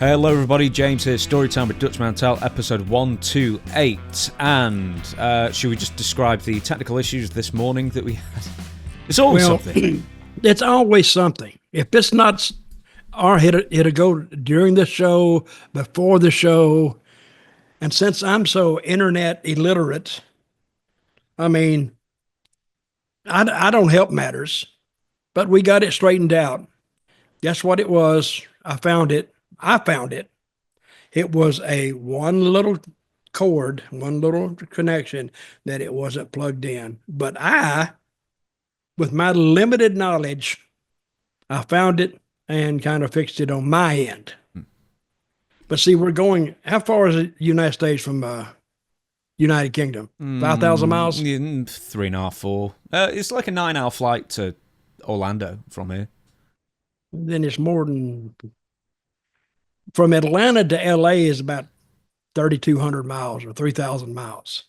Hello everybody, James here, Storytime with Dutch Mantell, episode 128, and should we just describe the technical issues this morning that we had? It's always something. It's always something. If it's not our it'll go during the show, before the show, and since I'm so internet illiterate, I mean, I don't help matters, but we got it straightened out. Guess what it was? I found it. It was a one little cord, one little connection that it wasn't plugged in. But I, with my limited knowledge, I found it and kind of fixed it on my end. But see, we're going, how far is the United States from United Kingdom? 5,000 miles? 3.5, 4. It's like a 9-hour flight to Orlando from here. Then it's more than... From Atlanta to LA is about 3,200 miles or 3,000 miles.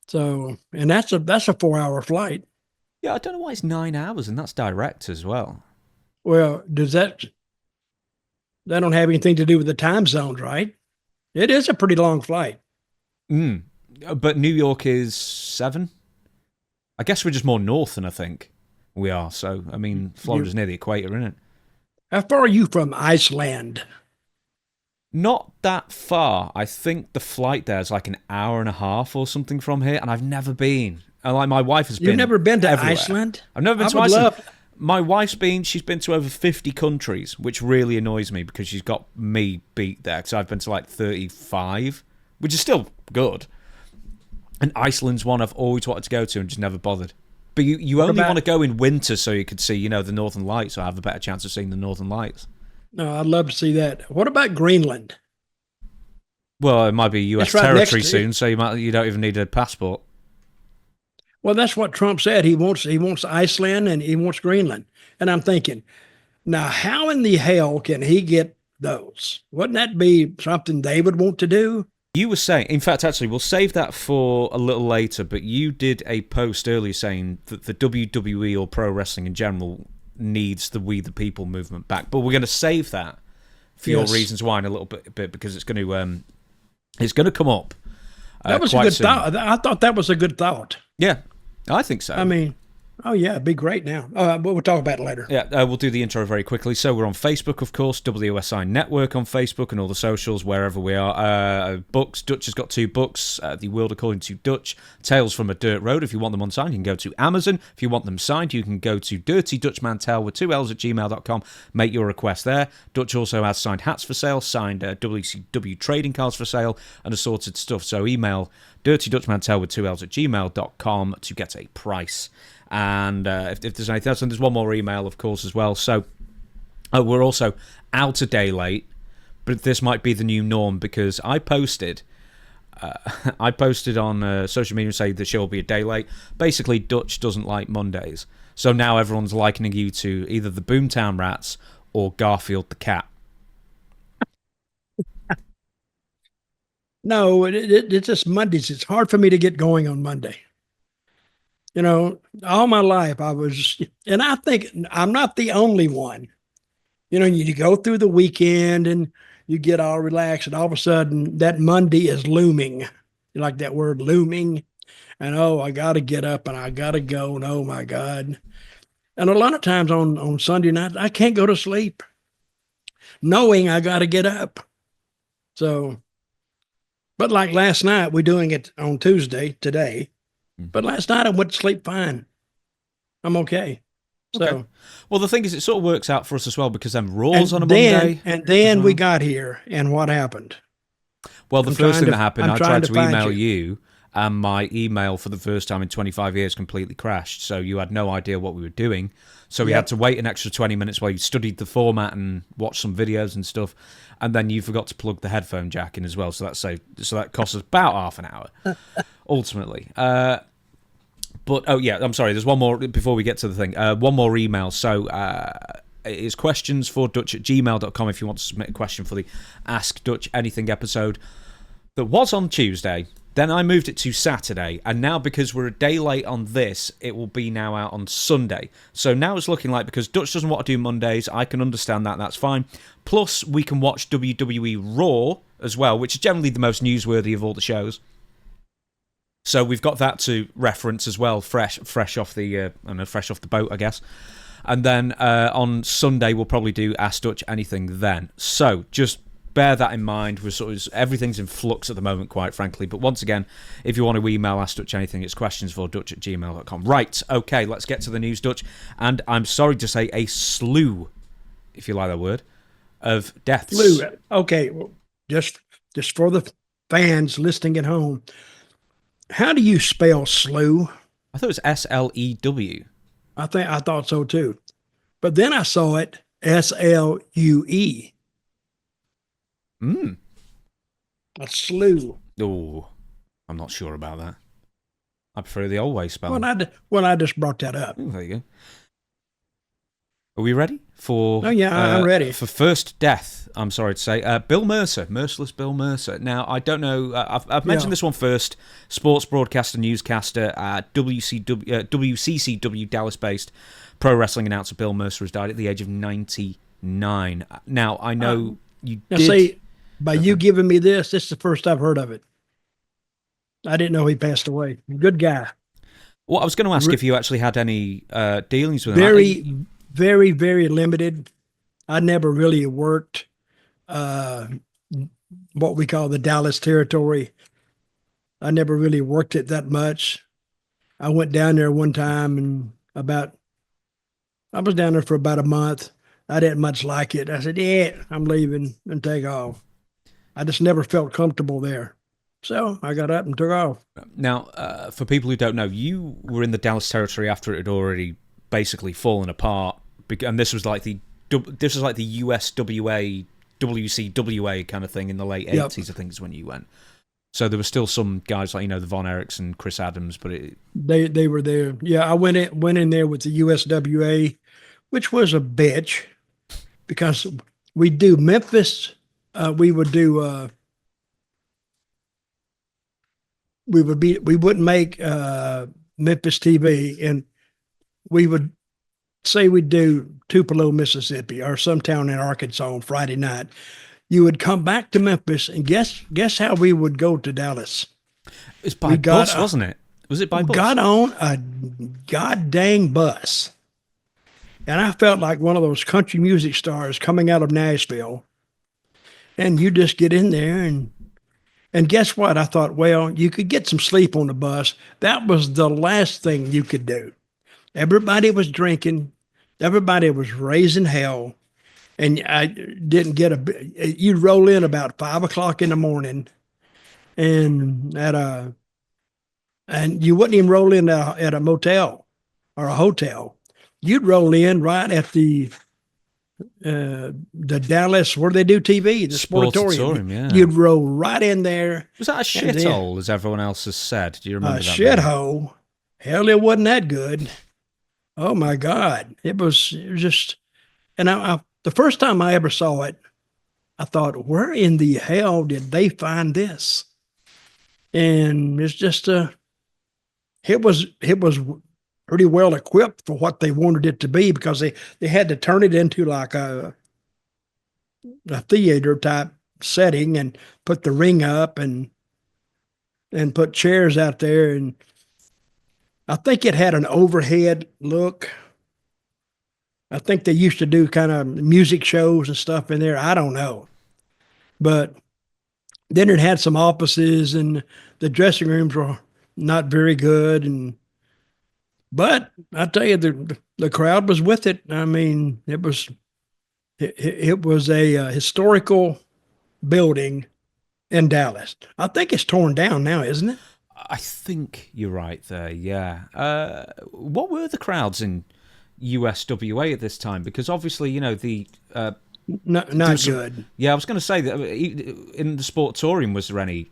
So, and that's a 4-hour flight. Yeah, I don't know why it's 9 hours, and that's direct as well. Well, that don't have anything to do with the time zones, right? It is a pretty long flight. But New York is 7. I guess we're just more north than I think we are. So, I mean, Florida's near the equator, isn't it? How far are you from Iceland? Not that far. I think the flight there is like an hour and a half or something from here, and I've never been. And like my wife has been. You've never been to everywhere. Iceland? I've never been to Iceland. My wife's been. She's been to over 50 countries, which really annoys me because she's got me beat there. Because I've been to like 35, which is still good. And Iceland's one I've always wanted to go to and just never bothered. But you only want to go in winter so you could see, the Northern Lights, or have a better chance of seeing the Northern Lights. No, I'd love to see that. What about Greenland? Well, it might be U.S. territory soon, so you don't even need a passport. Well, that's what Trump said. He wants Iceland and he wants Greenland. And I'm thinking, now how in the hell can he get those? Wouldn't that be something they would want to do? You were saying, in fact, actually, we'll save that for a little later, but you did a post earlier saying that the WWE or pro wrestling in general needs the We the People movement back. But we're going to save that for your reasons why in a little bit because it's going to come up. That was a good thought. I thought that was a good thought. Yeah, I think so. I mean, oh yeah, it'd be great now. We'll talk about it later. Yeah, we'll do the intro very quickly. So we're on Facebook, of course, WSI Network on Facebook and all the socials, wherever we are. Books, Dutch has got 2 books, The World According to Dutch, Tales from a Dirt Road. If you want them unsigned, you can go to Amazon. If you want them signed, you can go to Dirty Dutch Mantell with 2 L's at gmail.com. Make your request there. Dutch also has signed hats for sale, signed WCW trading cards for sale, and assorted stuff. So email Dirty Dutch Mantell with 2 L's at gmail.com to get a price. And if there's anything else, and there's one more email, of course, as well. So we're also out a day late, but this might be the new norm because I posted on social media saying the show will be a day late. Basically, Dutch doesn't like Mondays, so now everyone's likening you to either the Boomtown Rats or Garfield the cat. No, it's just Mondays. It's hard for me to get going on Monday. All my life and I think I'm not the only one. You go through the weekend and you get all relaxed and all of a sudden that Monday is looming. You like that word looming? And I got to get up and I got to go. And oh my God. And a lot of times on Sunday night, I can't go to sleep knowing I got to get up. So, but like last night, we're doing it on Tuesday today. But last night I went to sleep fine. I'm okay. So, well, the thing is, it sort of works out for us as well because then Raw's on a Monday. And then we got here, and what happened? Well, the first thing that happened, I tried to email you, and my email for the first time in 25 years completely crashed. So you had no idea what we were doing. So we had to wait an extra 20 minutes while you studied the format and watched some videos and stuff. And then you forgot to plug the headphone jack in as well. So that cost us about half an hour, ultimately. But, I'm sorry, there's one more before we get to the thing. One more email. So it's questionsfordutch@gmail.com if you want to submit a question for the Ask Dutch Anything episode that was on Tuesday. Then I moved it to Saturday, and now because we're a day late on this, it will be now out on Sunday. So now it's looking like, because Dutch doesn't want to do Mondays, I can understand that, that's fine. Plus, we can watch WWE RAW as well, which is generally the most newsworthy of all the shows. So we've got that to reference as well, fresh off the fresh off the boat, I guess. And then on Sunday we'll probably do Ask Dutch Anything then. So just bear that in mind. We're everything's in flux at the moment, quite frankly. But once again, if you want to email Ask Dutch Anything, it's questions4dutch@gmail.com. Right, okay, let's get to the news, Dutch. And I'm sorry to say, a slew, if you like that word, of deaths. Slew. Okay, well, just for the fans listening at home, how do you spell slew? I thought it was S-L-E-W. I thought so too. But then I saw it S-L-U-E. A slew. Oh, I'm not sure about that. I prefer the old way spelling. Well, I just brought that up. Ooh, there you go. Are we ready for? Oh yeah, I'm ready. For first death, I'm sorry to say, Bill Mercer, Merciless Bill Mercer. Now, I don't know. I've mentioned this one first. Sports broadcaster, newscaster, WCCW Dallas-based pro wrestling announcer Bill Mercer has died at the age of 99. Now, I know you did. See, by you giving me this is the first I've heard of it. I didn't know he passed away. Good guy. Well, I was going to ask if you actually had any dealings with him. Very, very limited. I never really worked what we call the Dallas territory. I never really worked it that much. I went down there one time and I was down there for about a month. I didn't much like it. I said, yeah, I'm leaving and take off. I just never felt comfortable there. So I got up and took off. Now, for people who don't know, you were in the Dallas territory after it had already basically fallen apart, and this was like the USWA, WCWA kind of thing in the late 80s, I think is when you went. So there were still some guys like, the Von Erichs and Chris Adams, but they were there. Yeah, I went in there with the USWA, which was a bitch because we do Memphis. We wouldn't make Memphis TV, and we would say we'd do Tupelo, Mississippi, or some town in Arkansas on Friday night. You would come back to Memphis, and guess how we would go to Dallas? It's by bus, wasn't it? Was it by bus? Got on a god dang bus. And I felt like one of those country music stars coming out of Nashville. And you just get in there and guess what? I thought, well, you could get some sleep on the bus. That was the last thing you could do. Everybody was drinking. Everybody was raising hell. And I didn't you'd roll in about 5 o'clock in the morning and you wouldn't even roll in at a motel or a hotel. You'd roll in right at the Dallas, where they do TV, the Sportatorium. Yeah. You'd roll right in there. Was that a shithole, as everyone else has said? Do you remember that? A shithole? Hell, it wasn't that good. Oh my God. It was just, and the first time I ever saw it, I thought, where in the hell did they find this? And it's just it was pretty well equipped for what they wanted it to be, because they had to turn it into like a theater type setting and put the ring up and put chairs out there. And I think it had an overhead look. I think they used to do kind of music shows and stuff in there. I don't know. But then it had some offices, and the dressing rooms were not very good. But I tell you, the crowd was with it. I mean, it was a historical building in Dallas. I think it's torn down now, isn't it? I think you're right there, yeah. What were the crowds in USWA at this time? Because obviously, the... not good. Yeah, I was going to say that in the Sportatorium, was there any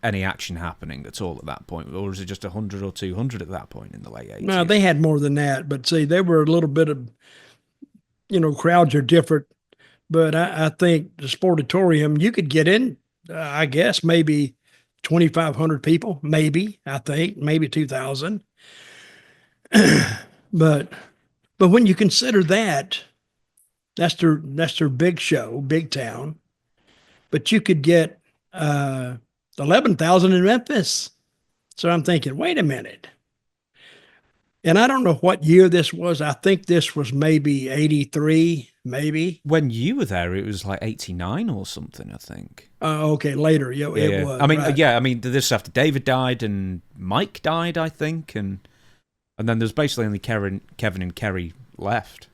action happening at all at that point? Or was it just 100 or 200 at that point in the late 80s? No, they had more than that. But see, they were a little bit of, crowds are different. But I think the Sportatorium, you could get in, I guess, maybe 2,500 people, maybe, I think, maybe 2,000. But when you consider that, that's their big show, big town. But you could get 11,000 in Memphis. So I'm thinking, wait a minute. And I don't know what year this was. I think this was maybe 83, maybe. When you were there, it was like 89 or something, I think. Okay, later. Yeah, it was. I mean, right. I mean, this after David died and Mike died, I think, and then there's basically only Kevin and Kerry left,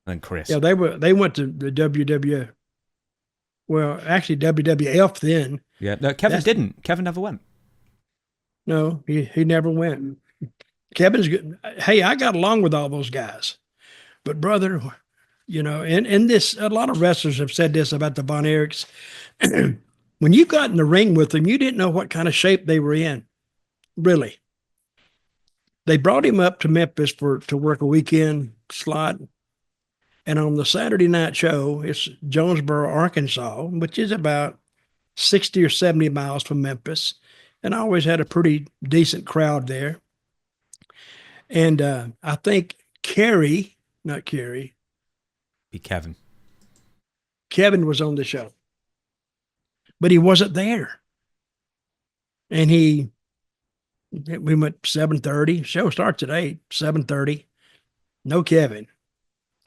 and Chris. Yeah, they went to the WW. Well, actually WWF then. Yeah, no, Kevin didn't. Kevin never went. No, he never went. Kevin's good. Hey, I got along with all those guys, but brother, and this, a lot of wrestlers have said this about the Von Erichs. When you got in the ring with them, you didn't know what kind of shape they were in. Really. They brought him up to Memphis to work a weekend slot. And on the Saturday night show, it's Jonesboro, Arkansas, which is about 60 or 70 miles from Memphis. And I always had a pretty decent crowd there. And I think Kevin was on the show, but he wasn't there. And we went 7:30. Show starts at 8, 7:30. No Kevin.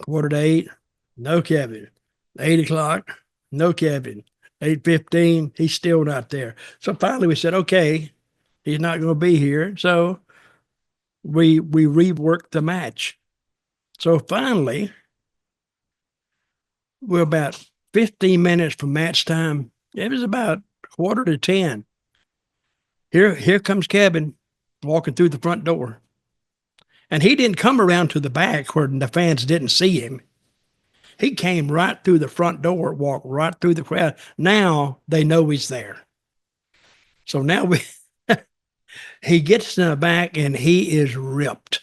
7:45, no Kevin. 8:00, no Kevin. 8:15, he's still not there. So finally we said, okay, he's not going to be here. So we reworked the match. So finally, we're about 15 minutes from match time. It was about 9:45. Here comes Kevin walking through the front door. And he didn't come around to the back where the fans didn't see him. He came right through the front door, walked right through the crowd. Now they know he's there. So now he gets in the back and he is ripped.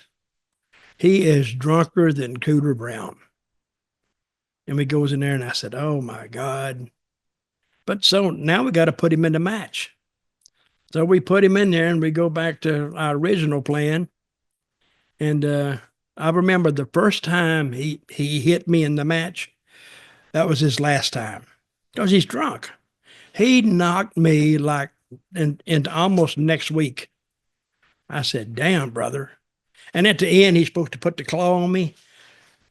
He is drunker than Cooter Brown. And we goes in there and I said, oh my God. But so now we got to put him in the match. So we put him in there and we go back to our original plan. And I remember the first time he hit me in the match, that was his last time because he's drunk. He knocked me like into almost next week. I said, damn, brother. And at the end, he's supposed to put the claw on me.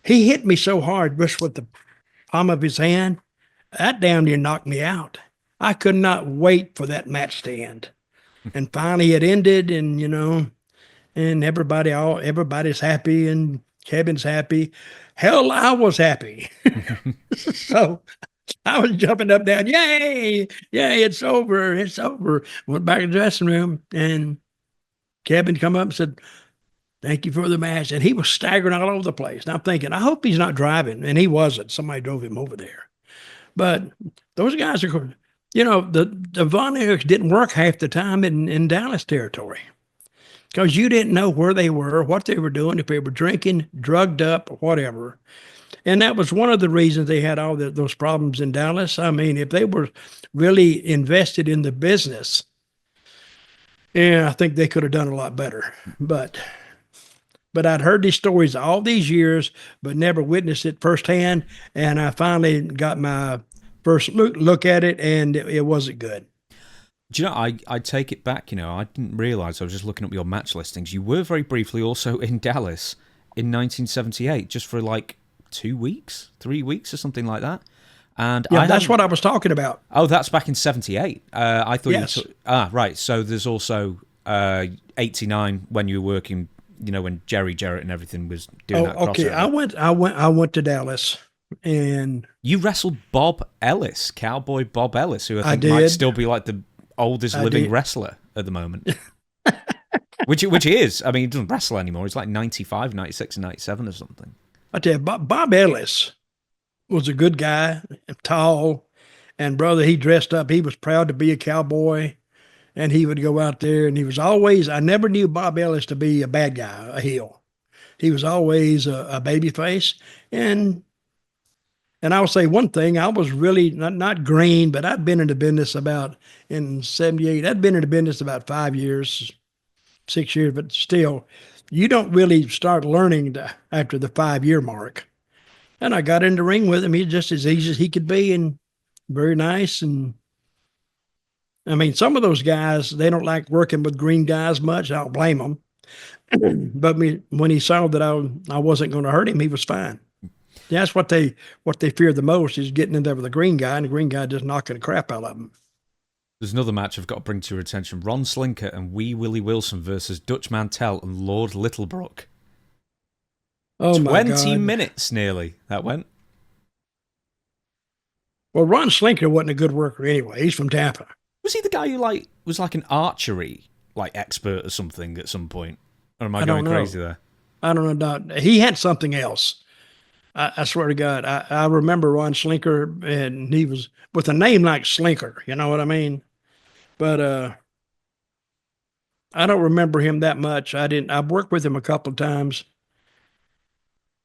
He hit me so hard just with the palm of his hand. That damn near knocked me out. I could not wait for that match to end. And finally it ended and, and everybody's happy and Kevin's happy. Hell, I was happy. So I was jumping up down. Yay, it's over. It's over. Went back to the dressing room and Kevin come up and said, thank you for the match. And he was staggering all over the place. And I'm thinking, I hope he's not driving. And he wasn't. Somebody drove him over there. But those guys are, the Von Erichs didn't work half the time in Dallas territory because you didn't know where they were, what they were doing, if they were drinking, drugged up, or whatever. And that was one of the reasons they had all those problems in Dallas. I mean, if they were really invested in the business, I think they could have done a lot better. But I'd heard these stories all these years, but never witnessed it firsthand. And I finally got my first look at it, and it wasn't good. Do you know, I take it back, I didn't realise, I was just looking up your match listings. You were very briefly also in Dallas in 1978, just for like 2 weeks, 3 weeks or something like that. And that's what I was talking about. Oh, that's back in 78. I thought yes. Right. So there's also 89 when you were working, when Jerry Jarrett and everything was doing that crossover. Okay, I went to Dallas, and you wrestled Bob Ellis, Cowboy Bob Ellis, who I think might still be like the oldest living wrestler at the moment. which he is. I mean, he doesn't wrestle anymore. He's like 95, 96, and 97 or something. I tell you, Bob Ellis was a good guy, tall, and brother, he dressed up. He was proud to be a cowboy. And he would go out there, and he was always, I never knew Bob Ellis to be a bad guy, a heel. He was always a baby face. And And I'll say one thing, I was really not green, but I'd been in the business about in 78. I'd been in the business about 5 years, 6 years, but still, you don't really start learning after the 5 year mark. And I got in the ring with him. He's just as easy as he could be and very nice. And I mean, some of those guys, they don't like working with green guys much. I don't blame them. But when he saw that I wasn't going to hurt him, he was fine. That's what they fear the most is getting in there with a green guy, and the green guy just knocking the crap out of them. There's another match I've got to bring to your attention. Ron Slinker and Wee Willie Wilson versus Dutch Mantell and Lord Littlebrook. Oh, my God. 20 minutes nearly that went. Well, Ron Slinker wasn't a good worker anyway. He's from Tampa. Was he the guy who was like an archery expert or something at some point? Or am I going crazy there? I don't know. He had something else. I swear to God. I remember Ron Slinker, and he was with a name like Slinker. You know what I mean? But I don't remember him that much. I've worked with him a couple of times.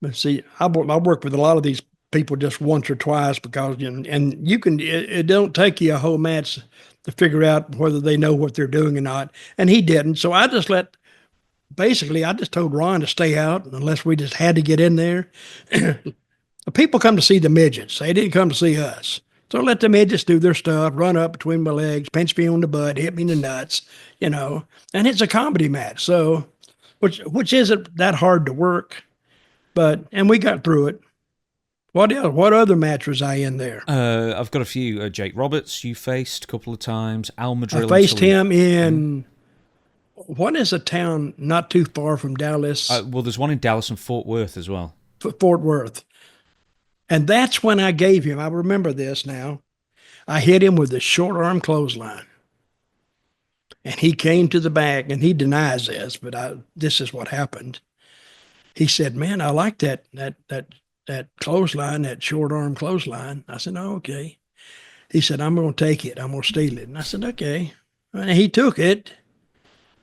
But see, I worked with a lot of these people just once or twice because, and you can, it don't take you a whole match to figure out whether they know what they're doing or not. And he didn't. So I just told Ron to stay out unless we just had to get in there. People come to see the midgets. They didn't come to see us. So let the midgets do their stuff, run up between my legs, pinch me on the butt, hit me in the nuts, and it's a comedy match. So, which isn't that hard to work, and we got through it. What else? What other match was I in there? I've got a few. Jake Roberts you faced a couple of times. Almadrill. I faced him in, what is a town not too far from Dallas? Well, there's one in Dallas and Fort Worth as well. Fort Worth. And that's when I gave him, I remember this now, I hit him with a short arm clothesline. And he came to the back, and he denies this, but this is what happened. He said, "Man, I like that clothesline, that short arm clothesline." I said, "Oh, okay." He said, "I'm going to take it. I'm going to steal it." And I said, "Okay." And he took it,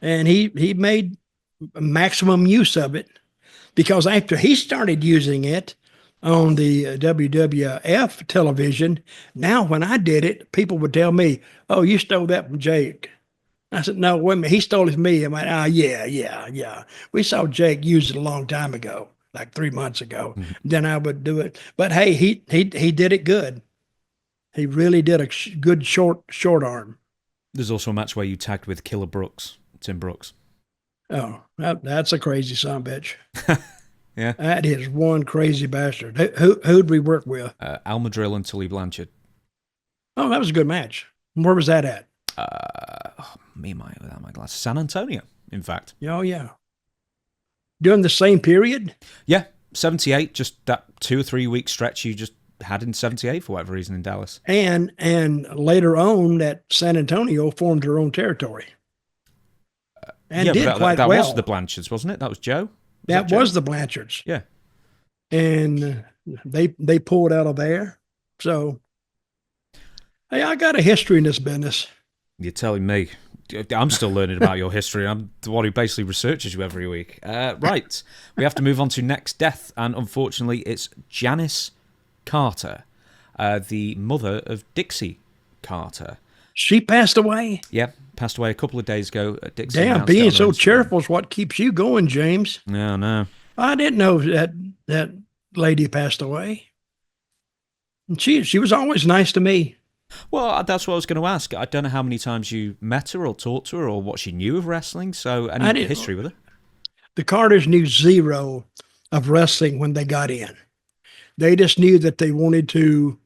and he made maximum use of it, because after he started using it on the WWF television, now when I did it, people would tell me, "Oh, you stole that from Jake." I said, "No, wait a minute, he stole it from me." I'm like, yeah. We saw Jake use it a long time ago, like 3 months ago. Mm-hmm. Then I would do it. But hey, he did it good. He really did a good short arm. There's also a match where you tagged with Killer Brooks, Tim Brooks. Oh, that's a crazy son of a bitch. Yeah. That is one crazy bastard. Who'd we work with? Almadrill and Tully Blanchard. Oh, that was a good match. Where was that at? Without my glasses. San Antonio, in fact. Oh, yeah. During the same period? Yeah, 78, just that 2 or 3 week stretch you just had in 78 for whatever reason in Dallas. And later on, that San Antonio formed their own territory. And did quite well. That was the Blanchards, wasn't it? That was Joe? That was the Blanchards. Yeah. And they pulled out of there. So, hey, I got a history in this business. You're telling me. I'm still learning about your history. I'm the one who basically researches you every week. Right. We have to move on to next death. And unfortunately, it's Janice Carter, the mother of Dixie Carter. She passed away? Yeah, passed away a couple of days ago. Dixie. Damn, being so cheerful is what keeps you going, James. No. I didn't know that lady passed away. And she was always nice to me. Well, that's what I was going to ask. I don't know how many times you met her or talked to her or what she knew of wrestling. So any history with her? The Carters knew zero of wrestling when they got in. They just knew that they wanted to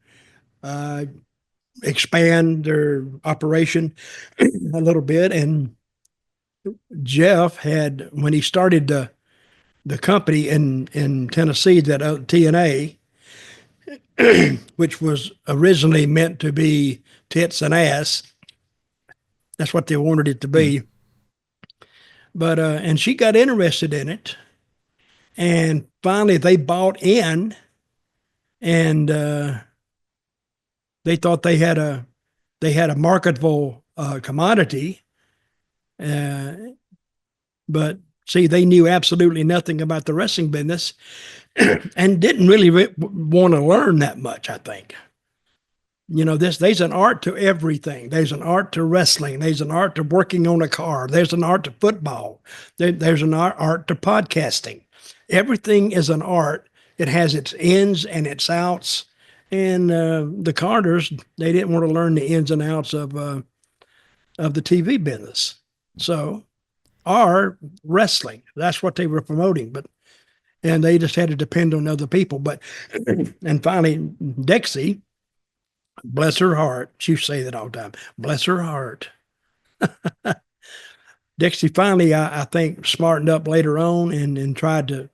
expand their operation a little bit. And Jeff had, when he started the company in Tennessee, that TNA, which was originally meant to be tits and ass. That's what they wanted it to be. But, and she got interested in it. And finally they bought in, and they thought they had a marketable commodity. But see, they knew absolutely nothing about the wrestling business. and didn't really want to learn that much, I think. There's an art to everything. There's an art to wrestling. There's an art to working on a car. There's an art to football. There's an art to podcasting. Everything is an art. It has its ins and its outs. And the Carters, they didn't want to learn the ins and outs of the TV business. So, our wrestling, that's what they were promoting. And they just had to depend on other people. And finally, Dixie, bless her heart. She say that all the time. Bless her heart. Dixie finally, I think, smartened up later on and tried to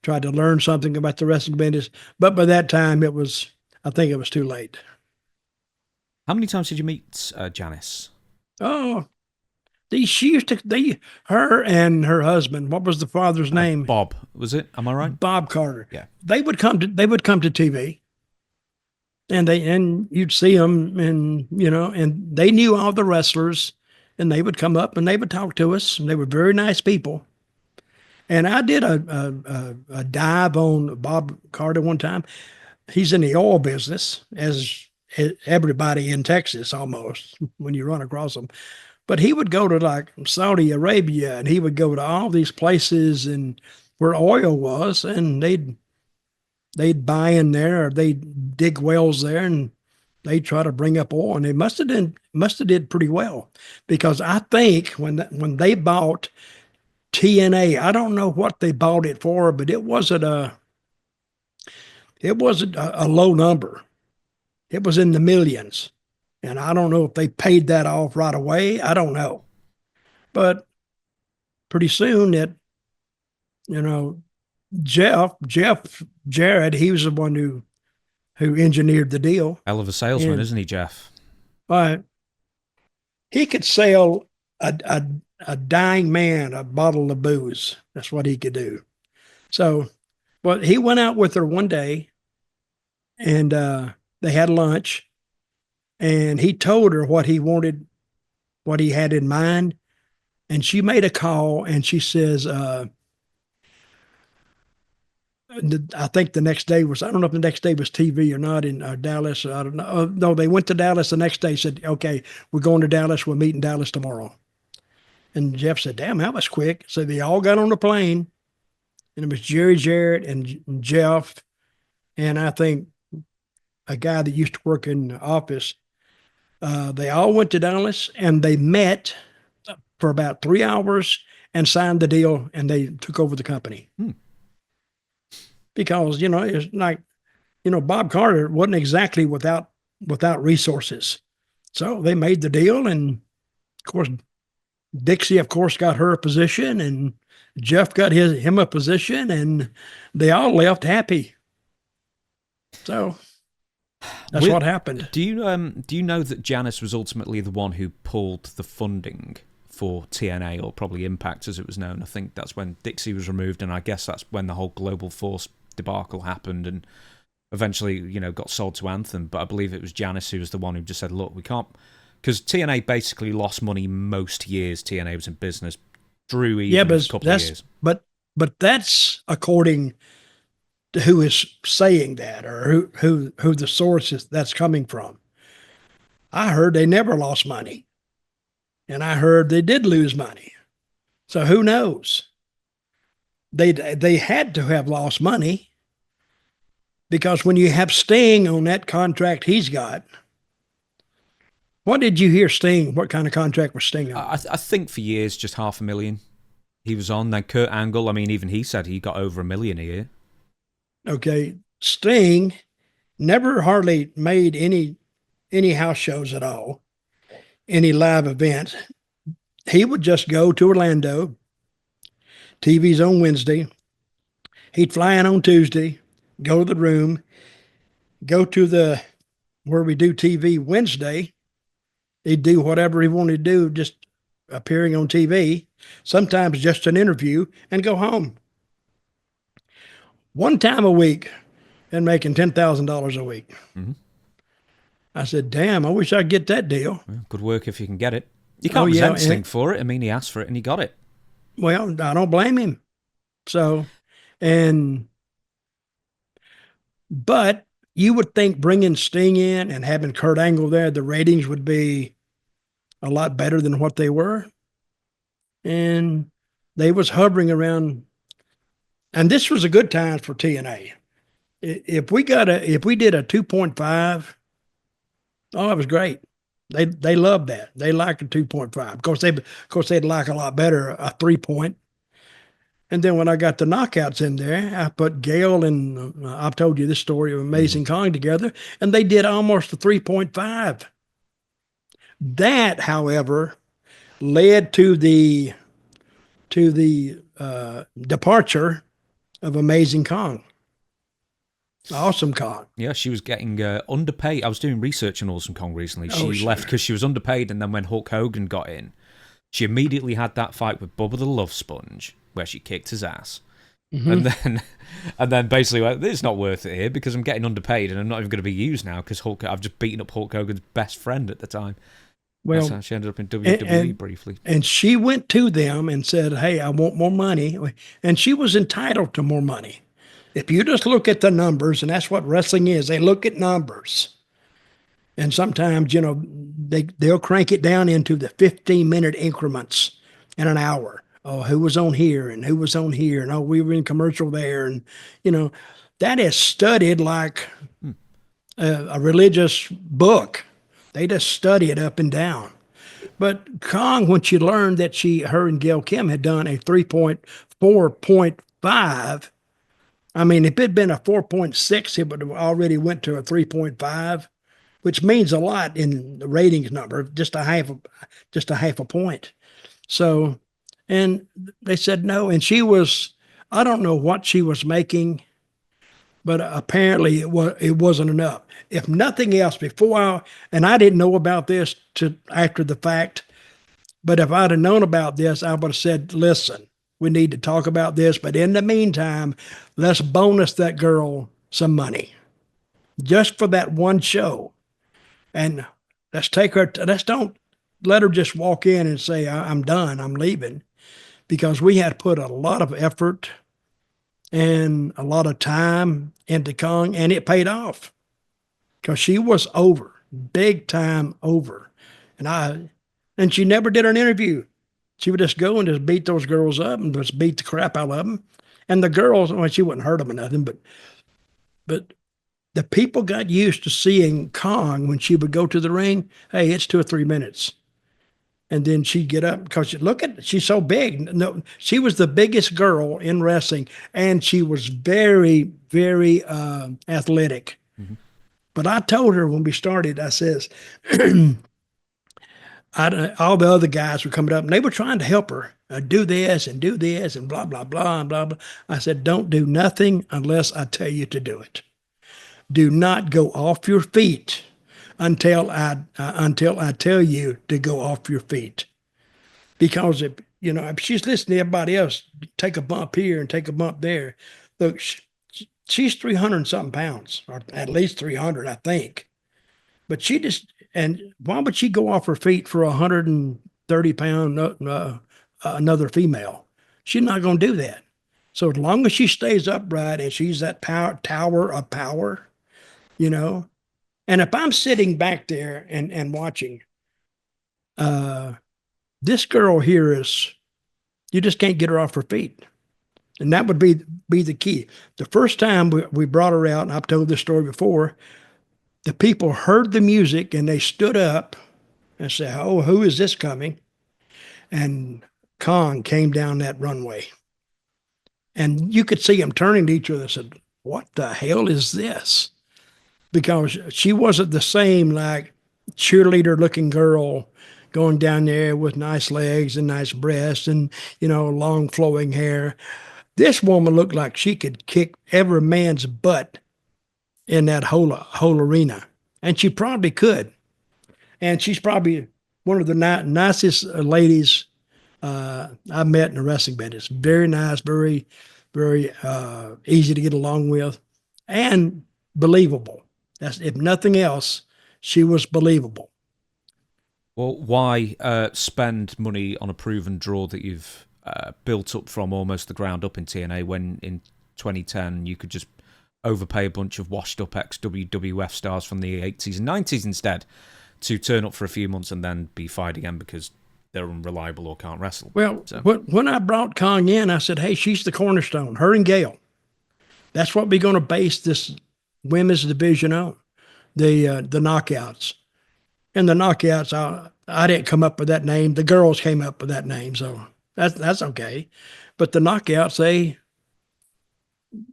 learn something about the wrestling business. But by that time, I think it was too late. How many times did you meet Janice? Oh, her and her husband. What was the father's name? Bob, was it? Am I right? Bob Carter. Yeah. They would come to TV. And you'd see them, and they knew all the wrestlers, and they would come up and they would talk to us, and they were very nice people. And I did a dive on Bob Carter one time. He's in the oil business, as everybody in Texas almost when you run across him. But he would go to like Saudi Arabia, and he would go to all these places and where oil was, and they'd buy in there, or they'd dig wells there, and they'd try to bring up oil. And they must have did pretty well, because I think when they bought TNA, I don't know what they bought it for, but it wasn't a low number. It was in the millions. And I don't know if they paid that off right away. I don't know. But pretty soon Jeff Jarrett, he was the one who engineered the deal. Hell of a salesman, isn't he, Jeff? He could sell a dying man a bottle of booze. That's what he could do. So, he went out with her one day, and they had lunch, and he told her what he wanted, what he had in mind, and she made a call, and she says, I think the next day I don't know if the next day was TV or not in Dallas. I don't know. No, they went to Dallas the next day, said, okay, we're going to Dallas. We'll meet in Dallas tomorrow. And Jeff said, damn, that was quick. So they all got on the plane, and it was Jerry Jarrett and Jeff, and I think a guy that used to work in the office. They all went to Dallas, and they met for about 3 hours and signed the deal, and they took over the company. Because, it's like, Bob Carter wasn't exactly without resources. So they made the deal, and of course, Dixie, of course, got her a position, and Jeff got him a position, and they all left happy. So that's what happened. Do you know that Janice was ultimately the one who pulled the funding for TNA, or probably Impact as it was known? I think that's when Dixie was removed, and I guess that's when the whole Global Force debacle happened, and eventually, got sold to Anthem. But I believe it was Janice who was the one who just said, look, we can't, because TNA basically lost money most years TNA was in business. Drew even a couple of years. But that's according to who is saying that, or who the source is that's coming from. I heard they never lost money, and I heard they did lose money. So who knows? They had to have lost money, because when you have Sting on that contract he's got. What did you hear Sting? What kind of contract was Sting on? I think for years, just $500,000 he was on. Then Kurt Angle, I mean, even he said he got over $1 million a year. Okay, Sting never hardly made any house shows at all, any live events. He would just go to Orlando. TV's on Wednesday. He'd fly in on Tuesday, go to the room, go to where we do TV Wednesday. He'd do whatever he wanted to do, just appearing on TV, sometimes just an interview, and go home. One time a week, and making $10,000 a week. Mm-hmm. I said, damn, I wish I'd get that deal. Well, good work if you can get it. You can't resent Sting for it. I mean, he asked for it and he got it. Well, I don't blame him. So, and But you would think bringing Sting in and having Kurt Angle there, the ratings would be a lot better than what they were. And they was hovering around. And this was a good time for TNA. If we did a 2.5, oh, it was great. They loved that. They liked a 2.5. Of course they'd like a lot better a 3 point. And then when I got the knockouts in there, I put Gail and I've told you this story of Amazing Kong together, and they did almost a 3.5. That, however, led to the departure of Amazing Kong. Awesome Kong. Yeah, she was getting underpaid. I was doing research on Awesome Kong recently. She left because she was underpaid, and then when Hulk Hogan got in, she immediately had that fight with Bubba the Love Sponge, where she kicked his ass. Mm-hmm. And then basically went, it's not worth it here because I'm getting underpaid and I'm not even going to be used now because I've just beaten up Hulk Hogan's best friend at the time. Well, that's how she ended up in WWE briefly. And she went to them and said, hey, I want more money. And she was entitled to more money. If you just look at the numbers, and that's what wrestling is, they look at numbers. And sometimes, they'll crank it down into the 15-minute increments in an hour. Oh, who was on here and who was on here? And oh, we were in commercial there. And, that is studied like a religious book. They just study it up and down. But Kong, when she learned that her and Gail Kim had done a 3.4.5, I mean, if it had been a 4.6, it would have already went to a 3.5, which means a lot in the ratings number, just a half a point. So, and they said no, and I don't know what she was making, but apparently it wasn't enough. If nothing else, and I didn't know about this after the fact, but if I'd have known about this, I would have said, listen, we need to talk about this, but in the meantime, let's bonus that girl some money just for that one show. And let's don't let her just walk in and say, I'm done, I'm leaving, because we had put a lot of effort and a lot of time into Kong, and it paid off because she was over, big time over. And she never did an interview. She would just go and just beat those girls up and just beat the crap out of them. And the girls, well, she wouldn't hurt them or nothing, but the people got used to seeing Kong when she would go to the ring. Hey, it's 2 or 3 minutes. And then she'd get up because she's so big. No, she was the biggest girl in wrestling, and she was very, very athletic. Mm-hmm. But I told her when we started, I says, all the other guys were coming up and they were trying to help her do this and blah, blah, blah, and blah, blah. I said, don't do nothing unless I tell you to do it. Do not go off your feet until I tell you to go off your feet. Because if she's listening to everybody else, take a bump here and take a bump there. Look, she's 300 and something pounds, or at least 300, I think. But and why would she go off her feet for 130-pound another female? She's not going to do that. So as long as she stays upright and she's that tower of power, and if I'm sitting back there and watching, this girl here you just can't get her off her feet. And that would be the key. The first time we brought her out, and I've told this story before, the people heard the music and they stood up and said, oh, who is this coming? And Kong came down that runway. And you could see them turning to each other and said, what the hell is this? Because she wasn't the same like cheerleader looking girl going down there with nice legs and nice breasts and, long flowing hair. This woman looked like she could kick every man's butt in that whole arena. And she probably could. And she's probably one of the nicest ladies I've met in the wrestling business. Very nice, very, very easy to get along with, and believable. If nothing else, she was believable. Well, why spend money on a proven draw that you've built up from almost the ground up in TNA when in 2010 you could just overpay a bunch of washed-up ex-WWF stars from the 80s and 90s instead to turn up for a few months and then be fired again because they're unreliable or can't wrestle. Well, when I brought Kong in, I said, hey, she's the cornerstone, her and Gail. That's what we're going to base this women's division on, the knockouts. And the knockouts, I didn't come up with that name. The girls came up with that name, so that's okay. But the knockouts,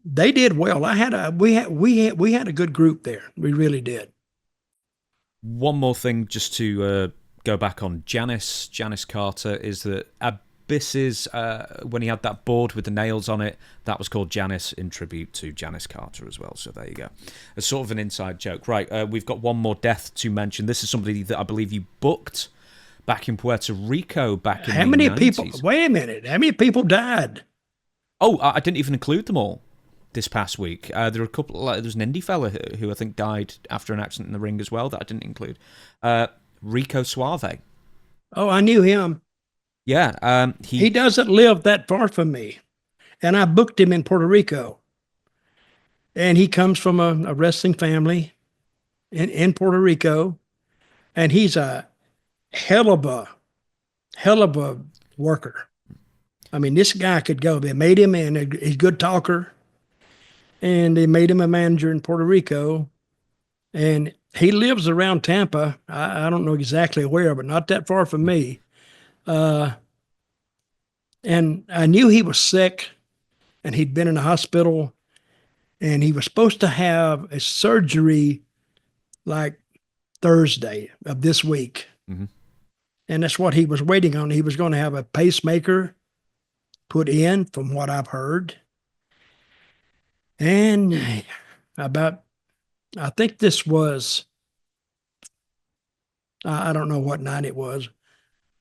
they did well. We had a good group there. We really did. One more thing, just to go back on Janice Carter, is that Abyss's, when he had that board with the nails on it, that was called Janice in tribute to Janice Carter as well. So there you go. It's sort of an inside joke. Right, we've got one more death to mention. This is somebody that I believe you booked back in Puerto Rico back in the 90s. How many people? Wait a minute. How many people died? Oh, I didn't even include them all this past week. There were a couple. There was an indie fella who I think died after an accident in the ring as well that I didn't include. Rico Suave. Oh, I knew him. Yeah, he doesn't live that far from me, and I booked him in Puerto Rico. And he comes from a wrestling family in Puerto Rico, and he's a hell of a worker. I mean, this guy could go. They made him, and he's a good talker, and they made him a manager in Puerto Rico, and he lives around Tampa. I don't know exactly where, but not that far from me. And I knew he was sick, and he'd been in the hospital, and he was supposed to have a surgery like Thursday of this week. Mm-hmm. And that's what he was waiting on. He was going to have a pacemaker put in, from what I've heard. And I think this was, I don't know what night it was.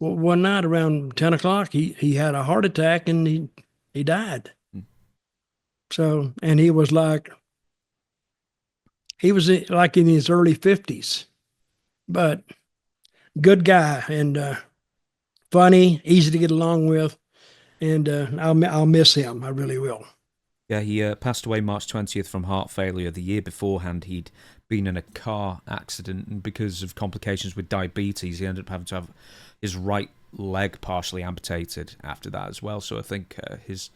Well, one night around 10 o'clock, he had a heart attack and he died. So, and he was like in his early 50s, but good guy and funny, easy to get along with. And I'll miss him. I really will. Yeah, he passed away March 20th from heart failure. The year beforehand, he'd been in a car accident, and because of complications with diabetes, he ended up having to have his right leg partially amputated after that as well. So I think his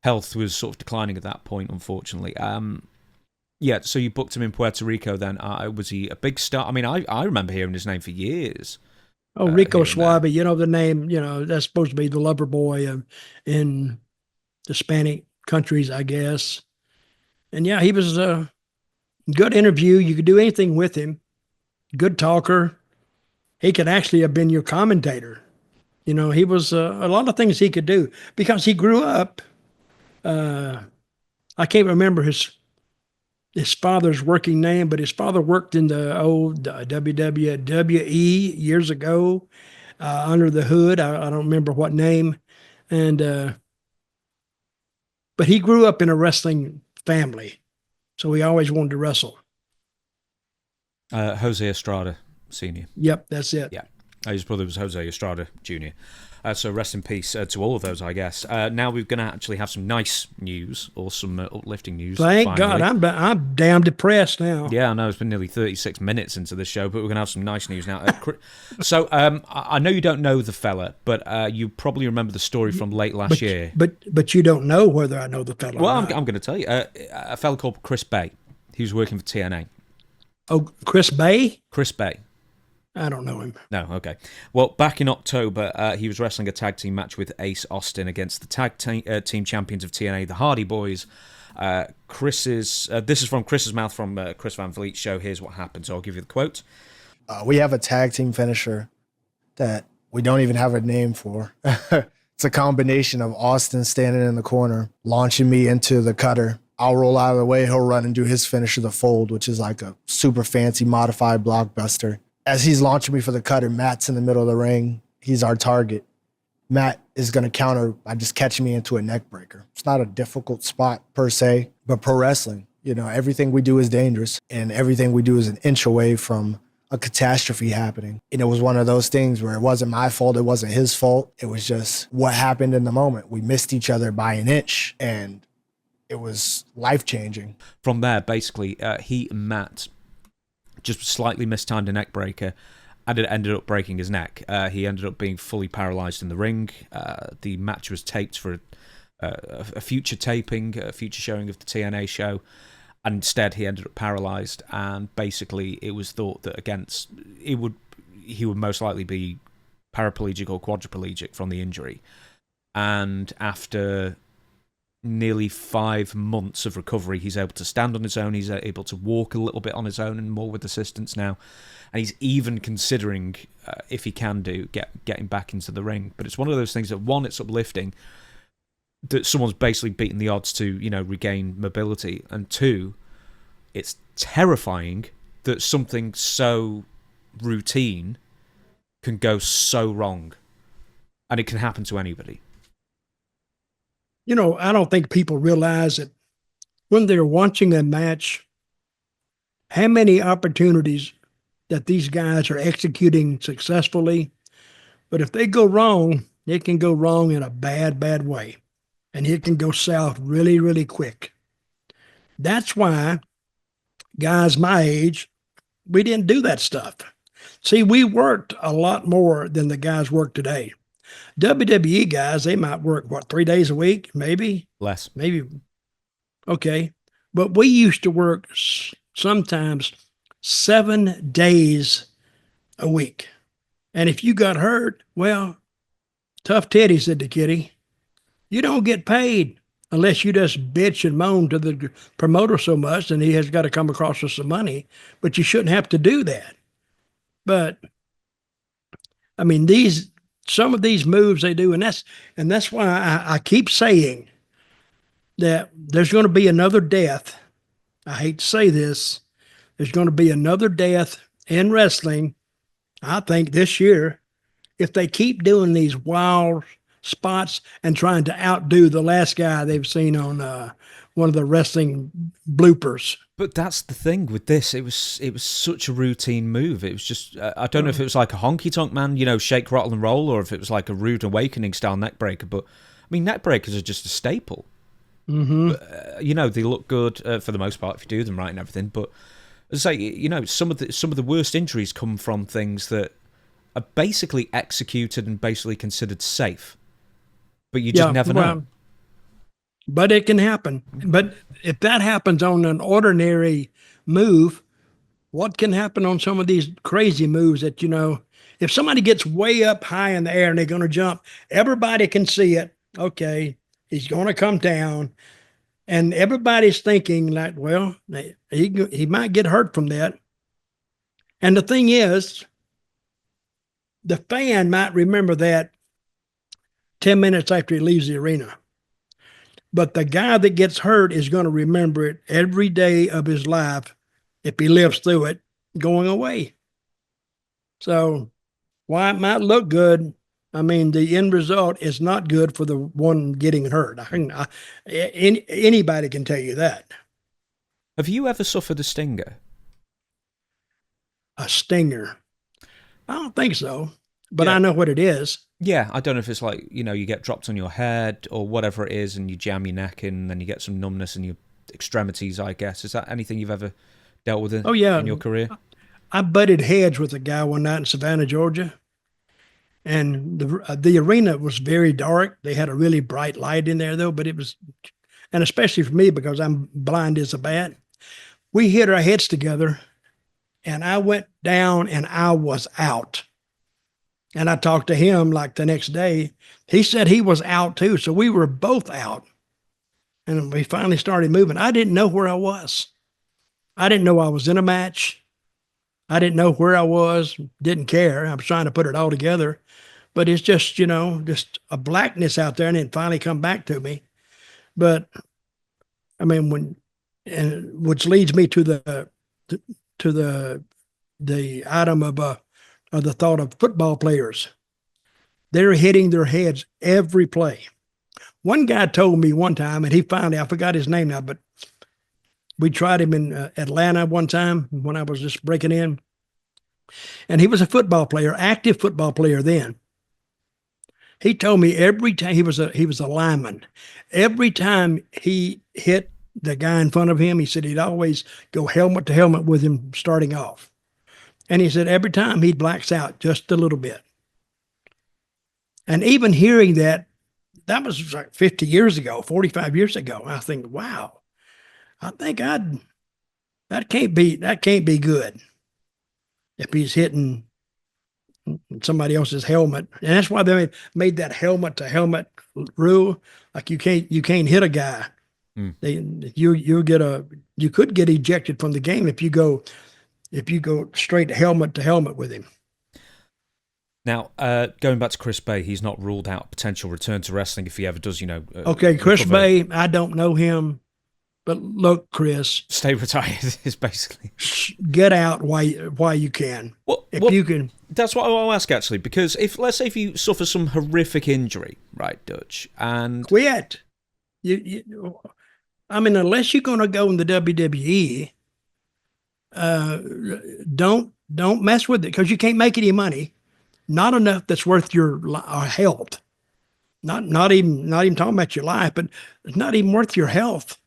health was sort of declining at that point, unfortunately. Yeah, so you booked him in Puerto Rico then. Was he a big star? I mean, I remember hearing his name for years. Oh, Rico Suave, you know the name, that's supposed to be the lover boy in Hispanic countries, I guess. And yeah, he was a good interview. You could do anything with him. Good talker. He could actually have been your commentator. He was a lot of things he could do because he grew up. I can't remember his father's working name, but his father worked in the old WWE years ago, under the hood. I don't remember what name. And, but he grew up in a wrestling family. So he always wanted to wrestle. Jose Estrada Sr. Yep, that's it. Yeah. His brother was Jose Estrada Jr. So rest in peace to all of those, I guess. Now we're going to actually have some nice news, or some uplifting news. Thank finally. God. I'm damn depressed now. Yeah, I know. It's been nearly 36 minutes into the show, but we're going to have some nice news now. So I know you don't know the fella, but you probably remember the story from late last year. But you don't know whether I know the fella. Well, I'm going to tell you. A fella called Chris Bay. He was working for TNA. Oh, Chris Bay? Chris Bay. I don't know him. No, okay. Well, back in October, he was wrestling a tag team match with Ace Austin against the tag team champions of TNA, the Hardy Boys. This is from Chris's mouth from Chris Van Vliet's show. Here's what happened. So I'll give you the quote. We have a tag team finisher that we don't even have a name for. It's a combination of Austin standing in the corner, launching me into the cutter. I'll roll out of the way. He'll run and do his finisher, the fold, which is like a super fancy modified blockbuster. As he's launching me for the cutter, Matt's in the middle of the ring. He's our target. Matt is going to counter by just catching me into a neck breaker. It's not a difficult spot per se, but pro wrestling, everything we do is dangerous, and everything we do is an inch away from a catastrophe happening. And it was one of those things where it wasn't my fault, it wasn't his fault. It was just what happened in the moment. We missed each other by an inch, and it was life-changing. From there, basically, he and Matt just slightly mistimed a neck breaker, and it ended up breaking his neck. He ended up being fully paralyzed in the ring. The match was taped for a future taping, a future showing of the TNA show. And instead, he ended up paralyzed, and basically, it was thought that he would most likely be paraplegic or quadriplegic from the injury. And after nearly 5 months of recovery, he's able to stand on his own. He's able to walk a little bit on his own and more with assistance now. And he's even considering, if he can getting back into the ring. But it's one of those things that, one, it's uplifting that someone's basically beaten the odds to, regain mobility. And two, it's terrifying that something so routine can go so wrong. And it can happen to anybody. I don't think people realize that when they're watching a match, how many opportunities that these guys are executing successfully. But if they go wrong, it can go wrong in a bad, bad way. And it can go south really, really quick. That's why guys my age, we didn't do that stuff. See, we worked a lot more than the guys work today. WWE guys, they might work, 3 days a week? Maybe? Less. Maybe. Okay. But we used to work sometimes 7 days a week. And if you got hurt, well, tough titty, said the kitty. You don't get paid unless you just bitch and moan to the promoter so much, and he has got to come across with some money. But you shouldn't have to do that. But, I mean, some of these moves they do, and that's why I keep saying that there's going to be another death. I hate to say this. There's going to be another death in wrestling, I think, this year, if they keep doing these wild spots and trying to outdo the last guy they've seen on one of the wrestling bloopers. But that's the thing with this. It was such a routine move. It was just, I don't know if it was like a honky tonk man, shake, rattle and roll, or if it was like a rude awakening style neck breaker. But I mean, neck breakers are just a staple. Mm-hmm. But, they look good for the most part if you do them right and everything. But as I say, some of the worst injuries come from things that are basically executed and basically considered safe. But you just never know. But it can happen. But if that happens on an ordinary move, what can happen on some of these crazy moves that, if somebody gets way up high in the air and they're going to jump, everybody can see it. Okay, he's going to come down. And everybody's thinking like, well, he might get hurt from that. And the thing is, the fan might remember that 10 minutes after he leaves the arena. But the guy that gets hurt is going to remember it every day of his life, if he lives through it, going away. So while it might look good, I mean, the end result is not good for the one getting hurt. Anybody can tell you that. Have you ever suffered a stinger? A stinger? I don't think so, but yeah. I know what it is. Yeah, I don't know if it's like, you get dropped on your head or whatever it is and you jam your neck in and then you get some numbness in your extremities, I guess. Is that anything you've ever dealt with in your career? I butted heads with a guy one night in Savannah, Georgia. And the arena was very dark. They had a really bright light in there, though, but it was, and especially for me because I'm blind as a bat, we hit our heads together and I went down and I was out. And I talked to him like the next day. He said he was out too. So we were both out. And we finally started moving. I didn't know where I was. I didn't know I was in a match. I didn't know where I was. Didn't care. I was trying to put it all together. But it's just, just a blackness out there, and it finally come back to me. But I mean, which leads me to the item of the thought of football players. They're hitting their heads every play. One guy told me one time, and I forgot his name now, but we tried him in Atlanta one time when I was just breaking in. And he was a football player, active football player then. He told me every time he was a lineman. Every time he hit the guy in front of him, he said he'd always go helmet to helmet with him starting off. And he said every time he blacks out just a little bit. And even hearing that was like 50 years ago, 45 years ago. I think, wow, I think that can't be good if he's hitting somebody else's helmet. And that's why they made that helmet to helmet rule. Like you can't hit a guy. You could get ejected from the game if you go straight helmet to helmet with him. Now, going back to Chris Bay, he's not ruled out potential return to wrestling if he ever does, Okay, Chris Bay, I don't know him, but look, Chris. Stay retired is basically. Get out while you can. You can. That's what I'll ask, actually, because let's say if you suffer some horrific injury, right, Dutch, and... Quit. Unless you're going to go in the WWE, don't mess with it, because you can't make any money. Not enough that's worth your health. Not even talking about your life, but it's not even worth your health.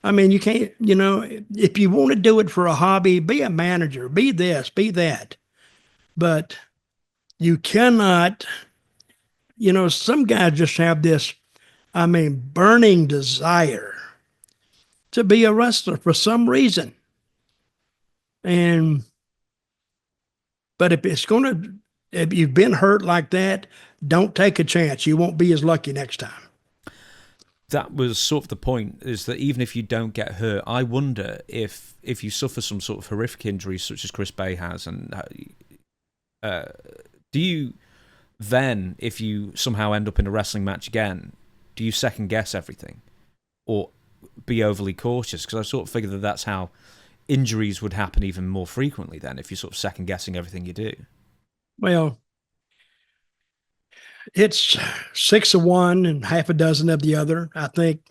You can't, if you want to do it for a hobby, be a manager, be this, be that. But you cannot, some guys just have this, burning desire to be a wrestler for some reason. But if you've been hurt like that, don't take a chance. You won't be as lucky next time. That was sort of the point, is that even if you don't get hurt, I wonder if you suffer some sort of horrific injury such as Chris Bay has, and do you then, if you somehow end up in a wrestling match again, do you second guess everything or be overly cautious? Because I sort of figure that that's how injuries would happen even more frequently then, if you're sort of second guessing everything you do. Well, it's 6 of one and half a dozen of the other. I think,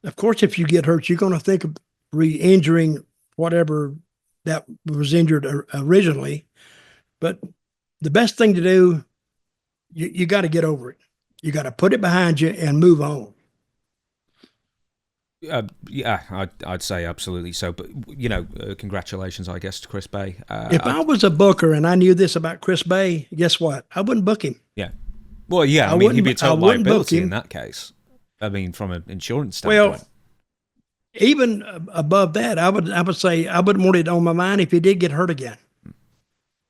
of course, if you get hurt, you're going to think of re-injuring whatever that was injured originally. But the best thing to do, you got to get over it. You got to put it behind you and move on. Yeah, I'd say absolutely so. But, congratulations, I guess, to Chris Bay. If I was a booker and I knew this about Chris Bay, guess what? I wouldn't book him. Yeah. Well, yeah, he'd be a total liability in that case. From an insurance standpoint. Well, even above that, I would say I wouldn't want it on my mind if he did get hurt again.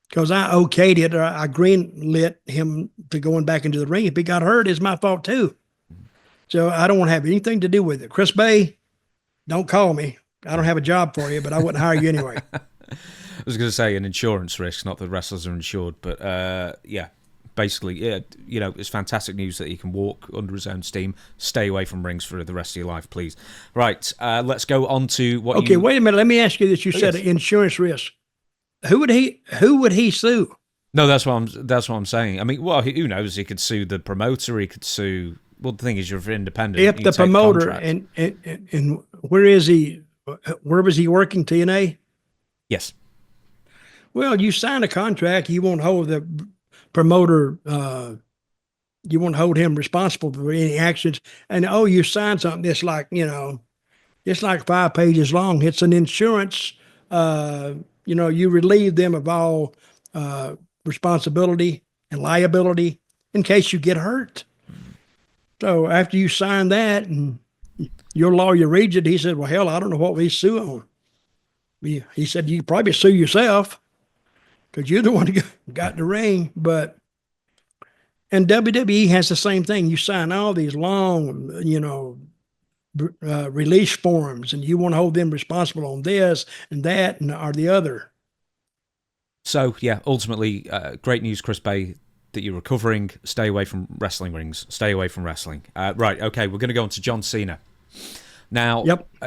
Because I okayed it, or I green-lit him to going back into the ring. If he got hurt, it's my fault too. So I don't want to have anything to do with it. Chris Bay, don't call me. I don't have a job for you, but I wouldn't hire you anyway. I was going to say an insurance risk, not that wrestlers are insured, but basically, it's fantastic news that he can walk under his own steam. Stay away from rings for the rest of your life, please. Right, let's go on to what. Okay, wait a minute. Let me ask you this. You said insurance risk. Who would he sue? No, that's what I'm saying. Who knows? He could sue the promoter. He could sue. Well, the thing is, you're independent. If the promoter and where is he? Where was he working? TNA. Yes. Well, you sign a contract. You won't hold the promoter. You won't hold him responsible for any actions. And you signed something that's like it's like 5 pages long. It's an insurance. You relieve them of all responsibility and liability in case you get hurt. So after you sign that and your lawyer reads it, he said, well, hell, I don't know what we sue on. He said, you probably sue yourself because you're the one who got in the ring. And WWE has the same thing. You sign all these long, release forms, and you want to hold them responsible on this and that or the other. So, yeah, ultimately, great news, Chris Bay, that you're recovering. Stay away from wrestling rings. Stay away from wrestling. Right, okay, we're going to go on to John Cena. Now,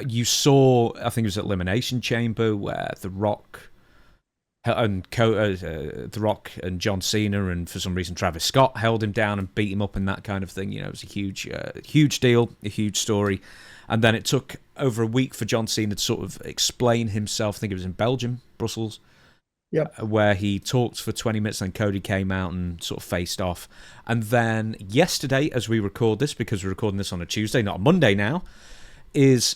you saw, I think it was at Elimination Chamber, where The Rock and John Cena, and for some reason Travis Scott held him down and beat him up and that kind of thing. It was a huge deal, a huge story. And then it took over a week for John Cena to sort of explain himself. I think it was in Belgium, Brussels. Yep. where he talked for 20 minutes, and Cody came out and sort of faced off. And then yesterday, as we record this, because we're recording this on a Tuesday, not a Monday now, is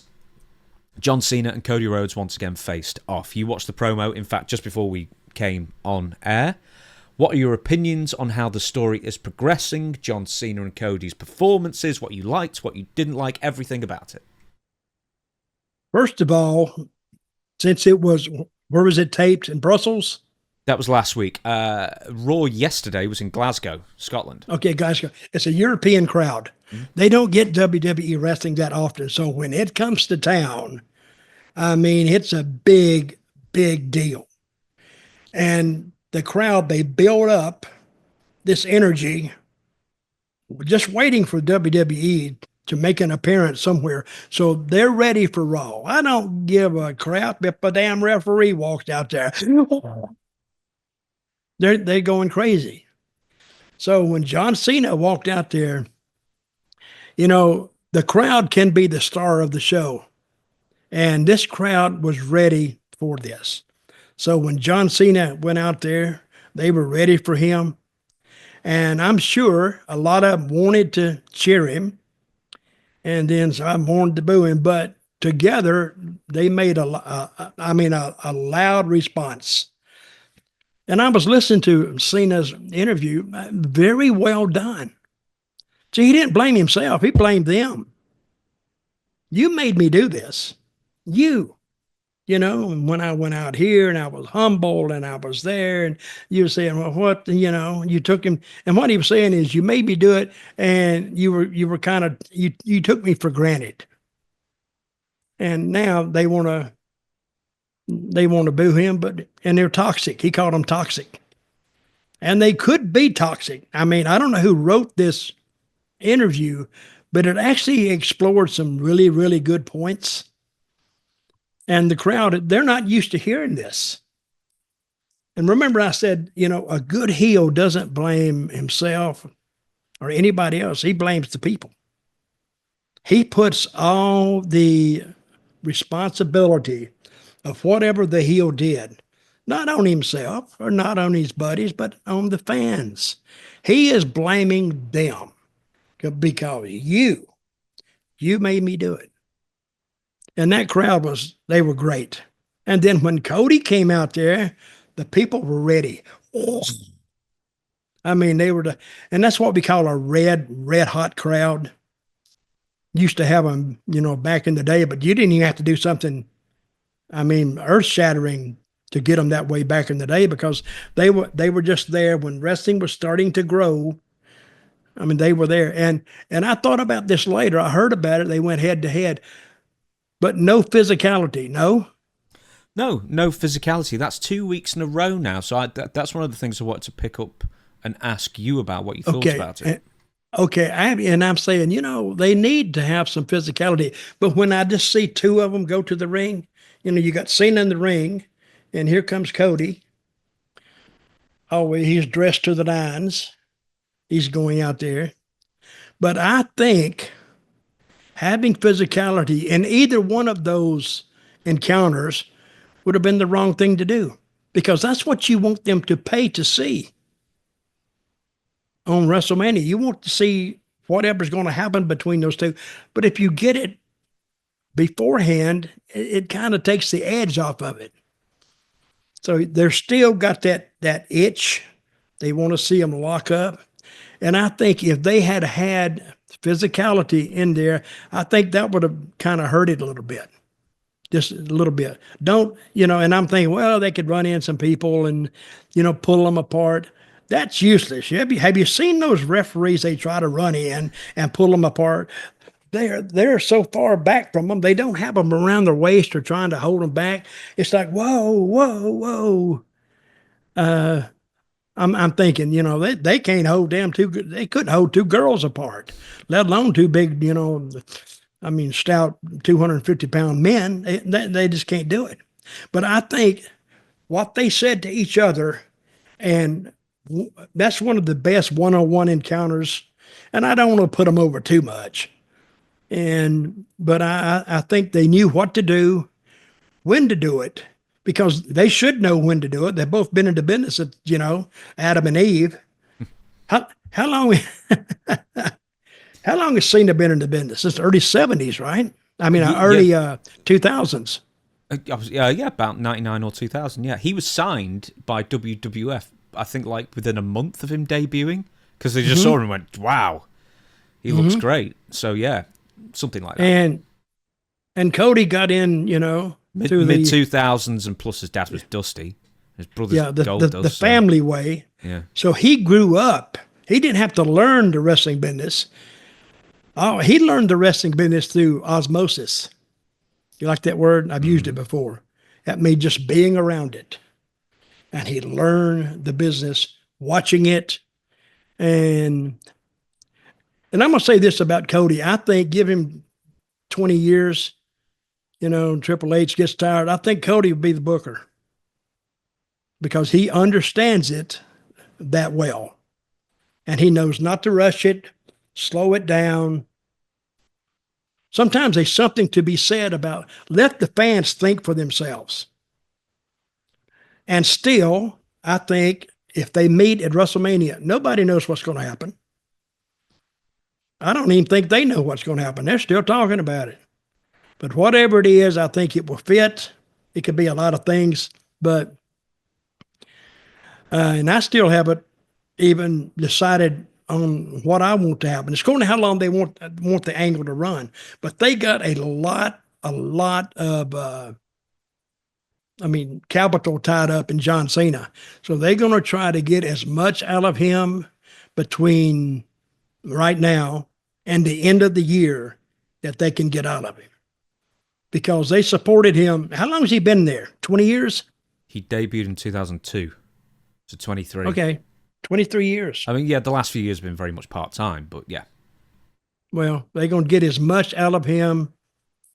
John Cena and Cody Rhodes once again faced off. You watched the promo, in fact, just before we came on air. What are your opinions on how the story is progressing, John Cena and Cody's performances, what you liked, what you didn't like, everything about it? First of all, since it was, where was it taped? In Brussels? That was last week. Raw yesterday was in Glasgow, Scotland. Okay, guys, it's a European crowd. Mm-hmm. They don't get WWE wrestling that often. So when it comes to town, I mean, it's a big, big deal. And the crowd, they build up this energy, just waiting for WWE to make an appearance somewhere. So they're ready for Raw. I don't give a crap if a damn referee walks out there. They're going crazy. So when John Cena walked out there, you know, the crowd can be the star of the show. And this crowd was ready for this. So when John Cena went out there, they were ready for him. And I'm sure a lot of them wanted to cheer him. And then some wanted to boo him. But together, they made a loud response. And I was listening to Cena's interview. Very well done. See, he didn't blame himself. He blamed them. You made me do this. You know, and when I went out here and I was humbled and I was there, and you were saying, well, what, you know, you took him. And what he was saying is, you made me do it. And you were kind of, you took me for granted. And now they want to boo him, and they're toxic. He called them toxic. And they could be toxic. I mean, I don't know who wrote this interview, but it actually explored some really, really good points. And the crowd, they're not used to hearing this. And remember I said, you know, a good heel doesn't blame himself or anybody else. He blames the people. He puts all the responsibility of whatever the heel did, not on himself or not on his buddies, but on the fans. He is blaming them because you made me do it. And that crowd they were great. And then when Cody came out there, the people were ready. Oh. I mean, they were, and that's what we call a red hot crowd. Used to have them, you know, back in the day, but you didn't even have to do something, I mean, earth shattering to get them that way back in the day, because they were just there when wrestling was starting to grow. I mean, they were there. And I thought about this later. I heard about it. They went head to head. But no physicality, no? No physicality. That's 2 weeks in a row now. So that's one of the things I wanted to pick up and ask you about, what you thought about it. Okay, I'm saying, you know, they need to have some physicality. But when I just see two of them go to the ring, you know, you got Cena in the ring, and here comes Cody. Oh, he's dressed to the nines. He's going out there. But I think having physicality in either one of those encounters would have been the wrong thing to do, because that's what you want them to pay to see on WrestleMania. You want to see whatever's going to happen between those two. But if you get it beforehand, it kind of takes the edge off of it. So they're still got that itch. They want to see them lock up. And I think if they had physicality in there, I think that would have kind of hurt it a little bit. Just a little bit. Don't, you know, and I'm thinking, well, they could run in some people and, you know, pull them apart. That's useless. Have you seen those referees they try to run in and pull them apart? They're so far back from them. They don't have them around their waist or trying to hold them back. It's like, whoa. I'm thinking, you know, they can't hold them they couldn't hold two girls apart, let alone two big, you know, I mean, stout 250-pound men. They just can't do it. But I think what they said to each other, and that's one of the best one-on-one encounters. And I don't want to put them over too much. But I think they knew what to do, when to do it, because they should know when to do it. They've both been into business, Adam and Eve. How long how long has Cena been in the business? Since the early 70s, right? I mean, early 2000s. Yeah, about 99 or 2000. Yeah, he was signed by WWF, I think, like within a month of him debuting, because they just saw him and went, wow, he looks great. So, yeah, something like that. And Cody got in, mid 2000s, and plus his dad was Dusty. His brother's Goldust. The family way. Yeah. So he grew up. He didn't have to learn the wrestling business. Oh, he learned the wrestling business through osmosis. You like that word? I've used it before. That means just being around it. And he learned the business, watching it. And I'm going to say this about Cody. I think give him 20 years, Triple H gets tired. I think Cody would be the booker because he understands it that well. And he knows not to rush it, slow it down. Sometimes there's something to be said about let the fans think for themselves. And still, I think if they meet at WrestleMania, nobody knows what's going to happen. I don't even think they know what's going to happen. They're still talking about it. But whatever it is, I think it will fit. It could be a lot of things, but and I still haven't even decided on what I want to happen. It's going to how long they want the angle to run. But they got a lot of capital tied up in John Cena. So they're going to try to get as much out of him between right now and the end of the year that they can get out of him. Because they supported him. How long has he been there? 20 years? He debuted in 2002. So 23. Okay. 23 years. I mean, yeah, the last few years have been very much part-time, but yeah. Well, they're going to get as much out of him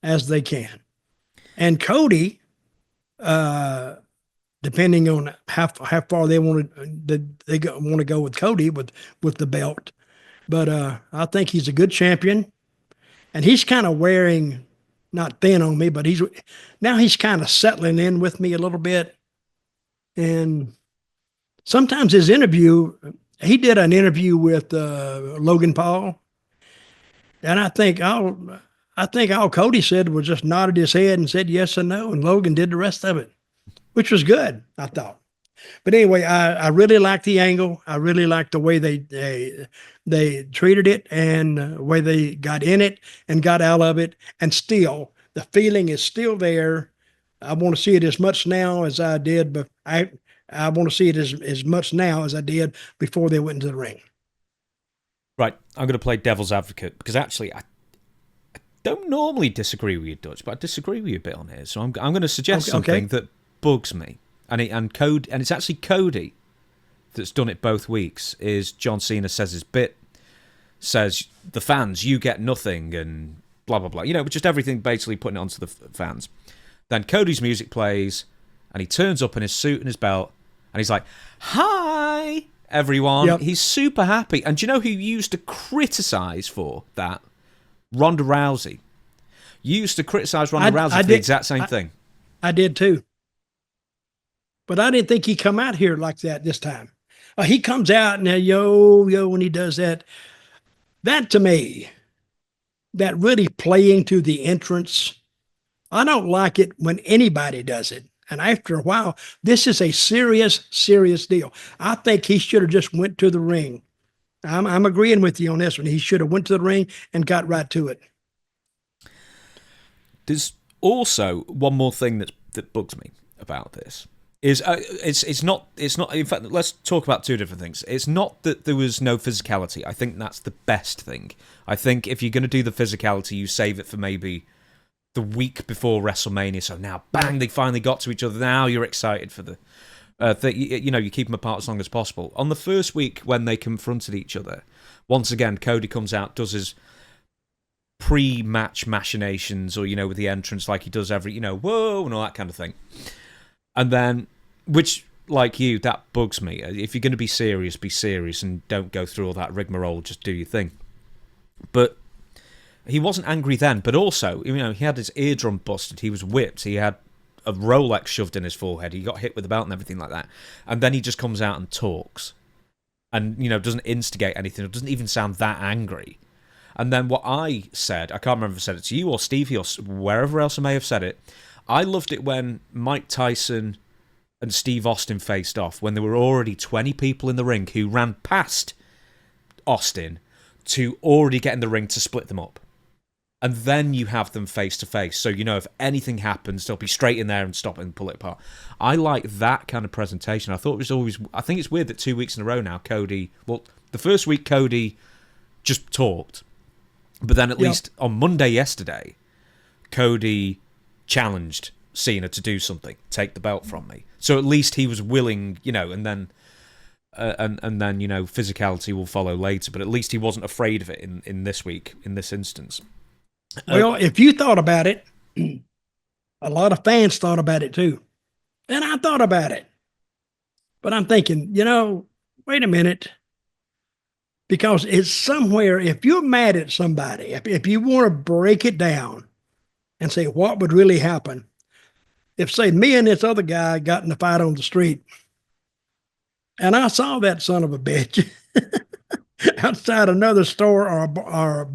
as they can. And Cody, depending on how far they want to go with Cody with the belt. But I think he's a good champion. And he's kind of wearing, not thin on me, but he's kind of settling in with me a little bit. And sometimes his interview, he did an interview with Logan Paul. And I think all Cody said was just nodded his head and said yes and no. And Logan did the rest of it, which was good, I thought. But anyway, I really liked the angle. I really liked the way they treated it and the way they got in it and got out of it. And still, the feeling is still there. I want to see it as much now as I did, but I want to see it as much now as I did before they went into the ring. Right, I'm going to play devil's advocate because actually I don't normally disagree with you, Dutch, but I disagree with you a bit on here. So I'm going to suggest something that bugs me, and it's actually Cody that's done it both weeks. Is John Cena says his bit, says the fans, you get nothing, and blah blah blah. Just everything basically putting it onto the fans. Then Cody's music plays, and he turns up in his suit and his belt, and he's like, "Hi, everyone." Yep. He's super happy. And do you know who used to criticize for that? Ronda Rousey. You used to criticize Ronda Rousey for the exact same thing. I did too. But I didn't think he'd come out here like that this time. He comes out and yo, when he does that. That to me, that really playing to the entrance, I don't like it when anybody does it. And after a while, this is a serious, serious deal. I think he should have just went to the ring. I'm agreeing with you on this one. He should have went to the ring and got right to it. There's also one more thing that bugs me about this. It's not. In fact, let's talk about two different things. It's not that there was no physicality. I think that's the best thing. I think if you're going to do the physicality, you save it for maybe the week before WrestleMania. So now, bang, they finally got to each other. Now you're excited for the you keep them apart as long as possible. On the first week when they confronted each other, once again, Cody comes out, does his pre-match machinations, or with the entrance like he does every, whoa, and all that kind of thing. And then, which, like you, that bugs me. If you're going to be serious and don't go through all that rigmarole, just do your thing. But he wasn't angry then, but also, he had his eardrum busted, he was whipped, he had a Rolex shoved in his forehead. He got hit with the belt and everything like that. And then he just comes out and talks. And, doesn't instigate anything. It doesn't even sound that angry. And then what I said, I can't remember if I said it to you or Stevie or wherever else I may have said it, I loved it when Mike Tyson and Steve Austin faced off, when there were already 20 people in the ring who ran past Austin to already get in the ring to split them up. And then you have them face to face. So, if anything happens, they'll be straight in there and stop it and pull it apart. I like that kind of presentation. I think it's weird that 2 weeks in a row now, the first week Cody just talked. But then at least on Monday yesterday, Cody challenged Cena to do something, take the belt from me. So at least he was willing, and then physicality will follow later. But at least he wasn't afraid of it in this week, in this instance. Well, if you thought about it, a lot of fans thought about it too. And I thought about it. But I'm thinking, wait a minute. Because it's somewhere, if you're mad at somebody, if you want to break it down and say what would really happen, if, say, me and this other guy got in a fight on the street, and I saw that son of a bitch outside another store or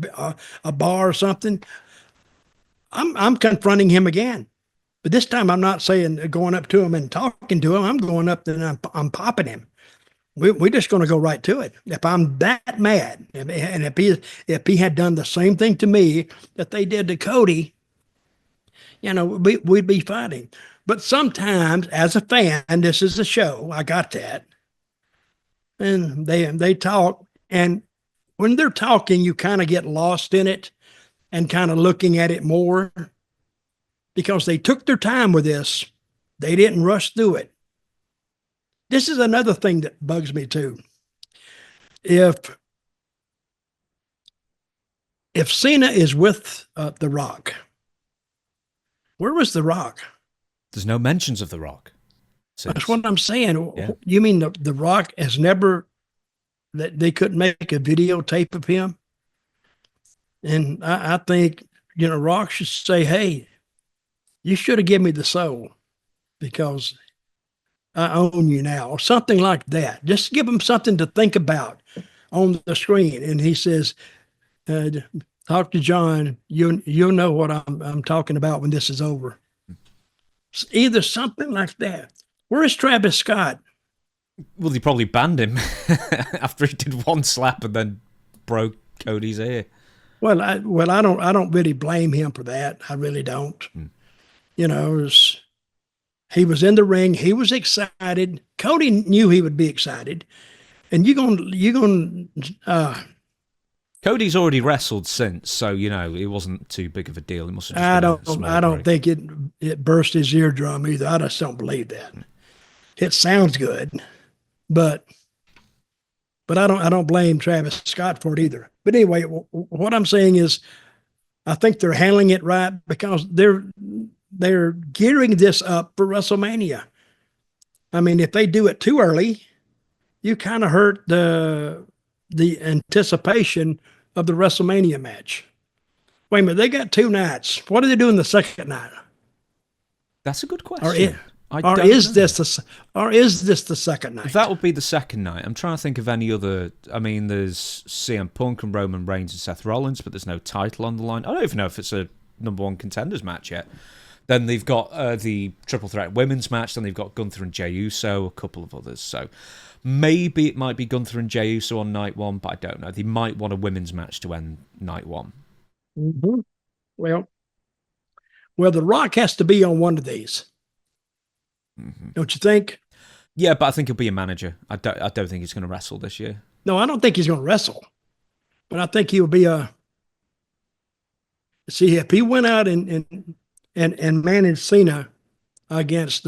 a bar or something, I'm confronting him again. But this time I'm not saying going up to him and talking to him. I'm going up and I'm popping him. We're just going to go right to it. If I'm that mad, and if he had done the same thing to me that they did to Cody, we'd be fighting. But sometimes, as a fan, this is a show. I got that, and they talk, and when they're talking, you kind of get lost in it, and kind of looking at it more, because they took their time with this. They didn't rush through it. This is another thing that bugs me too. If Cena is with The Rock, where was The Rock? There's no mentions of The Rock. That's what I'm saying. Yeah. You mean the Rock has never, that they couldn't make a videotape of him? And I think, Rock should say, hey, you should have given me the soul because I own you now, or something like that. Just give him something to think about on the screen. And he says, talk to John. You'll know what I'm talking about when this is over. Either something like that. Where is Travis Scott? Well, they probably banned him after he did one slap and then broke Cody's ear. Well, I don't really blame him for that. I really don't. He was in the ring. He was excited. Cody knew he would be excited. And Cody's already wrestled since, so it wasn't too big of a deal. It must have just I don't think it burst his eardrum either. I just don't believe that. It sounds good, but I don't blame Travis Scott for it either. But anyway, what I'm saying is, I think they're handling it right because they're gearing this up for WrestleMania. I mean, if they do it too early, you kind of hurt the anticipation of the WrestleMania match. Wait a minute, they got 2 nights. What are they doing the second night? That's a good question. Or is this the second night? That would be the second night. I'm trying to think of any other. I mean, there's CM Punk and Roman Reigns and Seth Rollins, but there's no title on the line. I don't even know if it's a number 1 contenders match yet. Then they've got the triple threat women's match. Then they've got Gunther and Jey Uso, a couple of others. So maybe it might be Gunther and Jey Uso on night 1, but I don't know. They might want a women's match to end night 1. Mm-hmm. Well, The Rock has to be on one of these. Mm-hmm. Don't you think? Yeah, but I think he'll be a manager. I don't think he's going to wrestle this year. No, I don't think he's going to wrestle. But I think he'll be a... See, if he went out and managed Cena against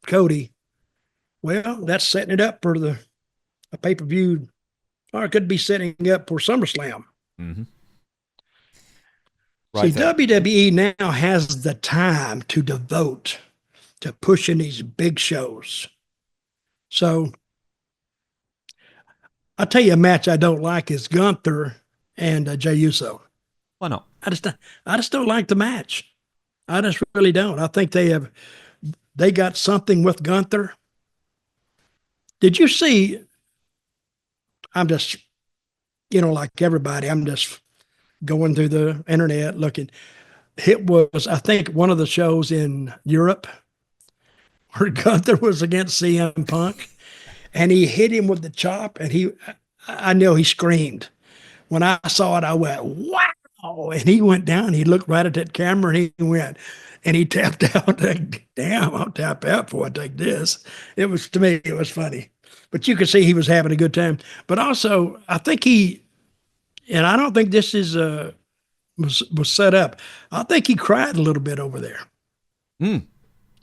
Cody, well, that's setting it up for a pay-per-view, or it could be setting up for SummerSlam. Mm-hmm. Right. See, WWE now has the time to devote to pushing these big shows. So I'll tell you a match I don't like is Gunther and Jey Uso. Why not? I just don't like the match. I just really don't. I think they got something with Gunther. Did you see? I'm just, like everybody, I'm just going through the internet looking. It was, I think, one of the shows in Europe where Gunther was against CM Punk, and he hit him with the chop, and I know he screamed. When I saw it, I went, wow. And he went down, he looked right at that camera, and he went, and he tapped out, like, damn, I'll tap out before I take this. To me, it was funny. But you could see he was having a good time. But also, I think and I don't think this was set up. I think he cried a little bit over there. Mm.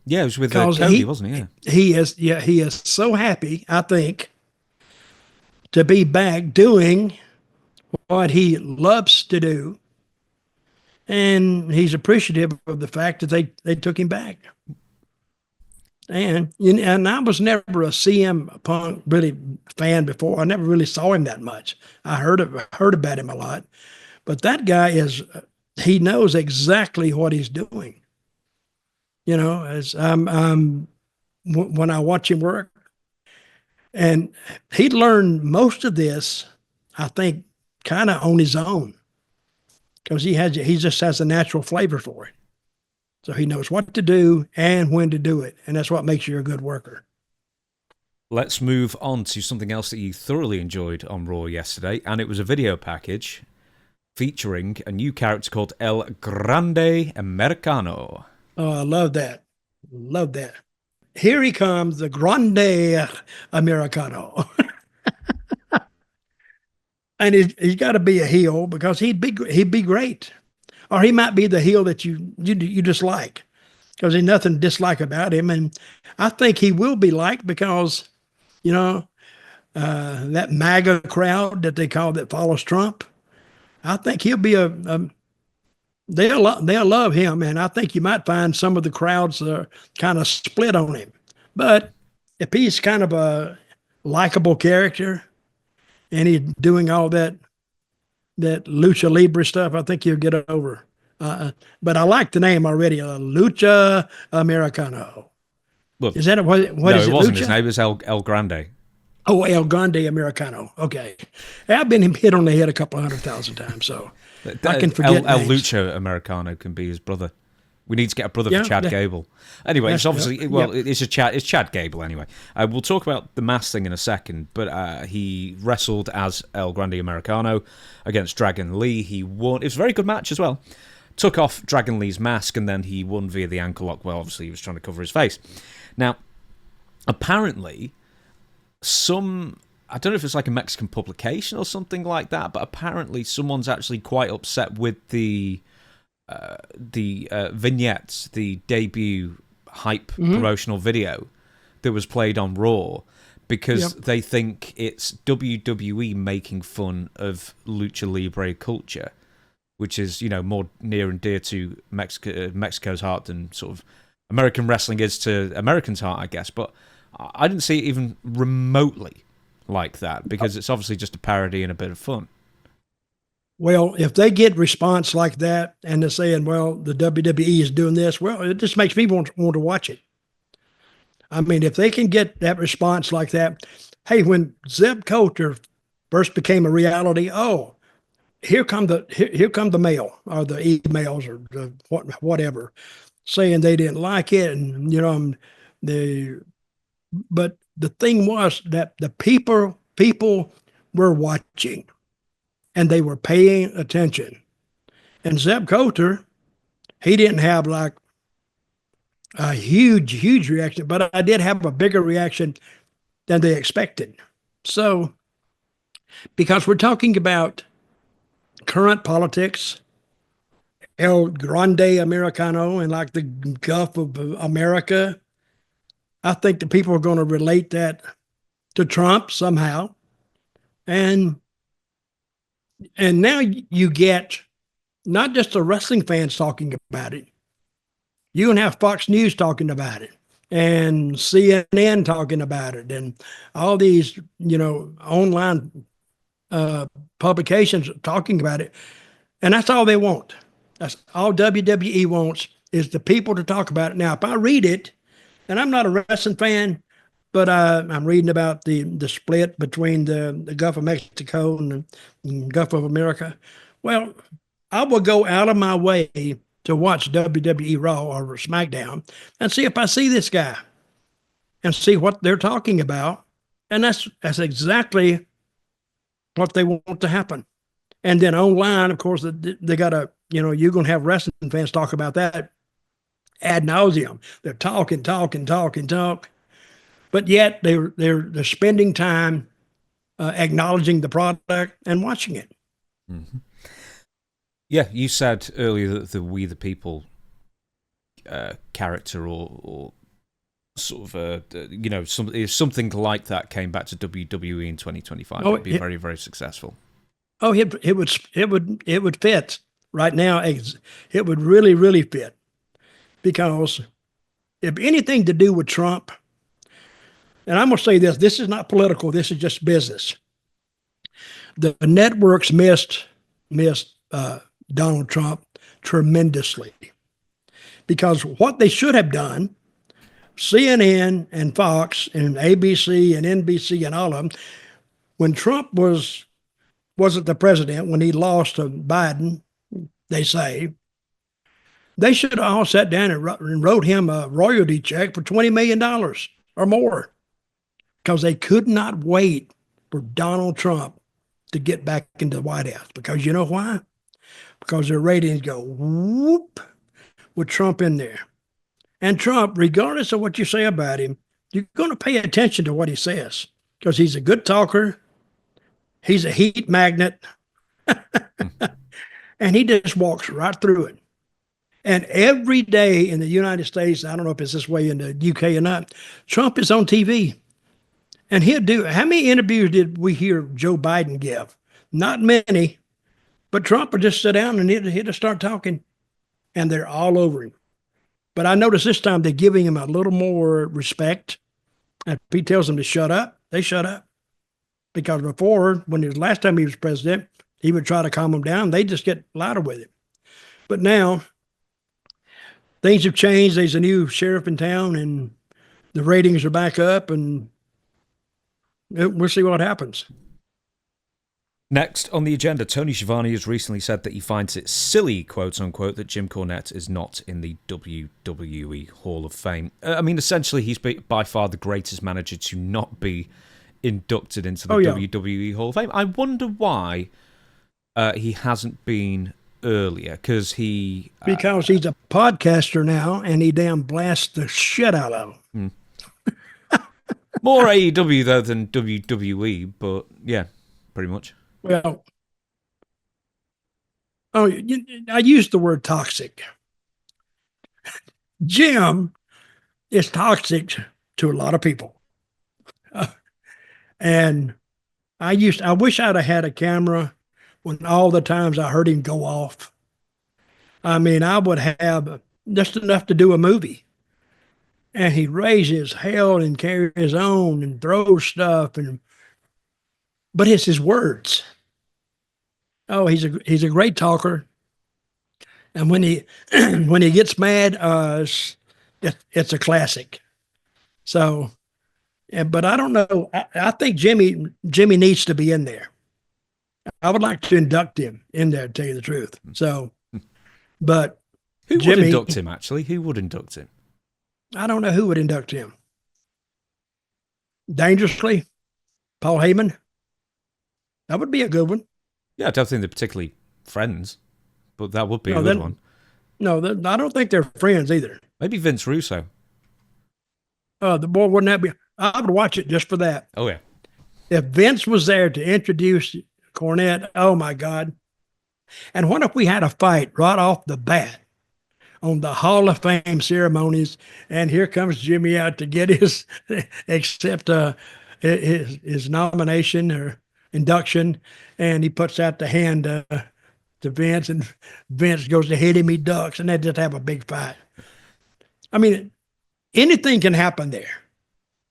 Yeah, it was with Cody, wasn't he? Yeah. He is so happy, I think, to be back doing what he loves to do. And he's appreciative of the fact that they took him back. And I was never a CM Punk really fan before. I never really saw him that much. I heard about him a lot. But that guy he knows exactly what he's doing. As when I watch him work, and he learned most of this, I think, kind of on his own, because he just has a natural flavor for it. So he knows what to do and when to do it, and that's what makes you a good worker. Let's move on to something else that you thoroughly enjoyed on Raw yesterday, and it was a video package featuring a new character called El Grande Americano. Oh, I love that. Love that. Here he comes, the Grande Americano. And he's got to be a heel because he'd be great. Or he might be the heel that you dislike, because there's nothing to dislike about him. And I think he will be liked because, that MAGA crowd that follows Trump, I think he'll be they'll love him. And I think you might find some of the crowds are kind of split on him. But if he's kind of a likable character and he's doing all that lucha libre stuff, I think he'll get over. But I like the name already, Lucha Americano. Well, is that what no, is it? It wasn't Lucha? his name. It was El Grande. Oh, El Grande Americano. Okay, I've been hit on the head a couple 100,000 times, so I can forget. El Lucha Americano can be his brother. We need to get a brother for Chad Gable. Anyway, it's obviously it's Chad Gable anyway. We'll talk about the mask thing in a second, but he wrestled as El Grande Americano against Dragon Lee. He won. It was a very good match as well. Took off Dragon Lee's mask, and then he won via the ankle lock. Well, obviously he was trying to cover his face. Now, apparently, I don't know if it's like a Mexican publication or something like that, but apparently someone's actually quite upset with the vignettes, the debut hype promotional video that was played on Raw, because they think it's WWE making fun of lucha libre culture, which is, more near and dear to Mexico's heart than sort of American wrestling is to Americans' heart, I guess. But I didn't see it even remotely like that, because it's obviously just a parody and a bit of fun. Well, if they get response like that and they're saying, well, the WWE is doing this, well, it just makes me want to watch it. I mean, if they can get that response like that, hey, when Zeb Coulter first became a reality, here come the mail or the emails or the whatever, saying they didn't like it, and but the thing was that the people were watching. And they were paying attention. And Zeb Coulter, he didn't have like a huge reaction, but I did have a bigger reaction than they expected. So, because we're talking about current politics, El Grande Americano, and like the Gulf of America, I think the people are going to relate that to Trump somehow. And now you get not just the wrestling fans talking about it. You can have Fox News talking about it, and CNN talking about it, and all these, online publications talking about it. And that's all they want. That's all WWE wants, is the people to talk about it. Now, if I read it, and I'm not a wrestling fan, but I'm reading about the split between the Gulf of Mexico and the Gulf of America. Well, I will go out of my way to watch WWE Raw or SmackDown and see if I see this guy and see what they're talking about. And that's exactly what they want to happen. And then online, of course, they got to, you're going to have wrestling fans talk about that ad nauseum. They're talk. But yet they're spending time acknowledging the product and watching it. Mm-hmm. Yeah, you said earlier that the We the People character or sort of something like that came back to WWE in 2025. It'd be very, very successful. Oh, it would fit right now. It would really, really fit, because if anything to do with Trump, and I'm going to say this is not political, this is just business. The networks missed Donald Trump tremendously, because what they should have done, CNN and Fox and ABC and NBC and all of them, when Trump wasn't the president, when he lost to Biden, they say, they should have all sat down and wrote him a royalty check for $20 million or more, because they could not wait for Donald Trump to get back into the White House. Because you know why? Because their ratings go whoop with Trump in there. And Trump, regardless of what you say about him, you're going to pay attention to what he says, because he's a good talker. He's a heat magnet. And he just walks right through it. And every day in the United States, I don't know if it's this way in the UK or not, Trump is on TV. And he'll do, how many interviews did we hear Joe Biden give? Not many, but Trump would just sit down and he'd just start talking, and they're all over him. But I noticed this time they're giving him a little more respect. If he tells them to shut up, they shut up. Because before, when the last time he was president, he would try to calm them down. They just get louder with him. But now things have changed. There's a new sheriff in town, and the ratings are back up, and we'll see what happens. Next on the agenda, Tony Schiavone has recently said that he finds it silly, quote unquote, that Jim Cornette is not in the WWE Hall of Fame. I mean, essentially, he's by far the greatest manager to not be inducted into the WWE Hall of Fame. I wonder why he hasn't been earlier, because he's a podcaster now, and he damn blasts the shit out of him. More AEW though than WWE, but yeah, pretty much. Well, I used the word toxic. Jim is toxic to a lot of people. And I wish I'd have had a camera when all the times I heard him go off. I mean, I would have just enough to do a movie. And he raises hell and carries on and throws stuff, but it's his words. Oh, he's a great talker. And when he gets mad, it's a classic. So, but I don't know. I think Jimmy needs to be in there. I would like to induct him in there, to tell you the truth. So, but who would induct him? Actually, who would induct him? I don't know who would induct him. Dangerously, Paul Heyman. That would be a good one. Yeah, I don't think they're particularly friends, but that would be a good one. No, I don't think they're friends either. Maybe Vince Russo. The boy, wouldn't that be? I would watch it just for that. Oh, yeah. If Vince was there to introduce Cornette, oh my God. And what if we had a fight right off the bat on the Hall of Fame ceremonies, and here comes Jimmy out to get his his nomination or induction, and he puts out the hand to Vince, and Vince goes to hit him, he ducks, and they just have a big fight. I mean, anything can happen there.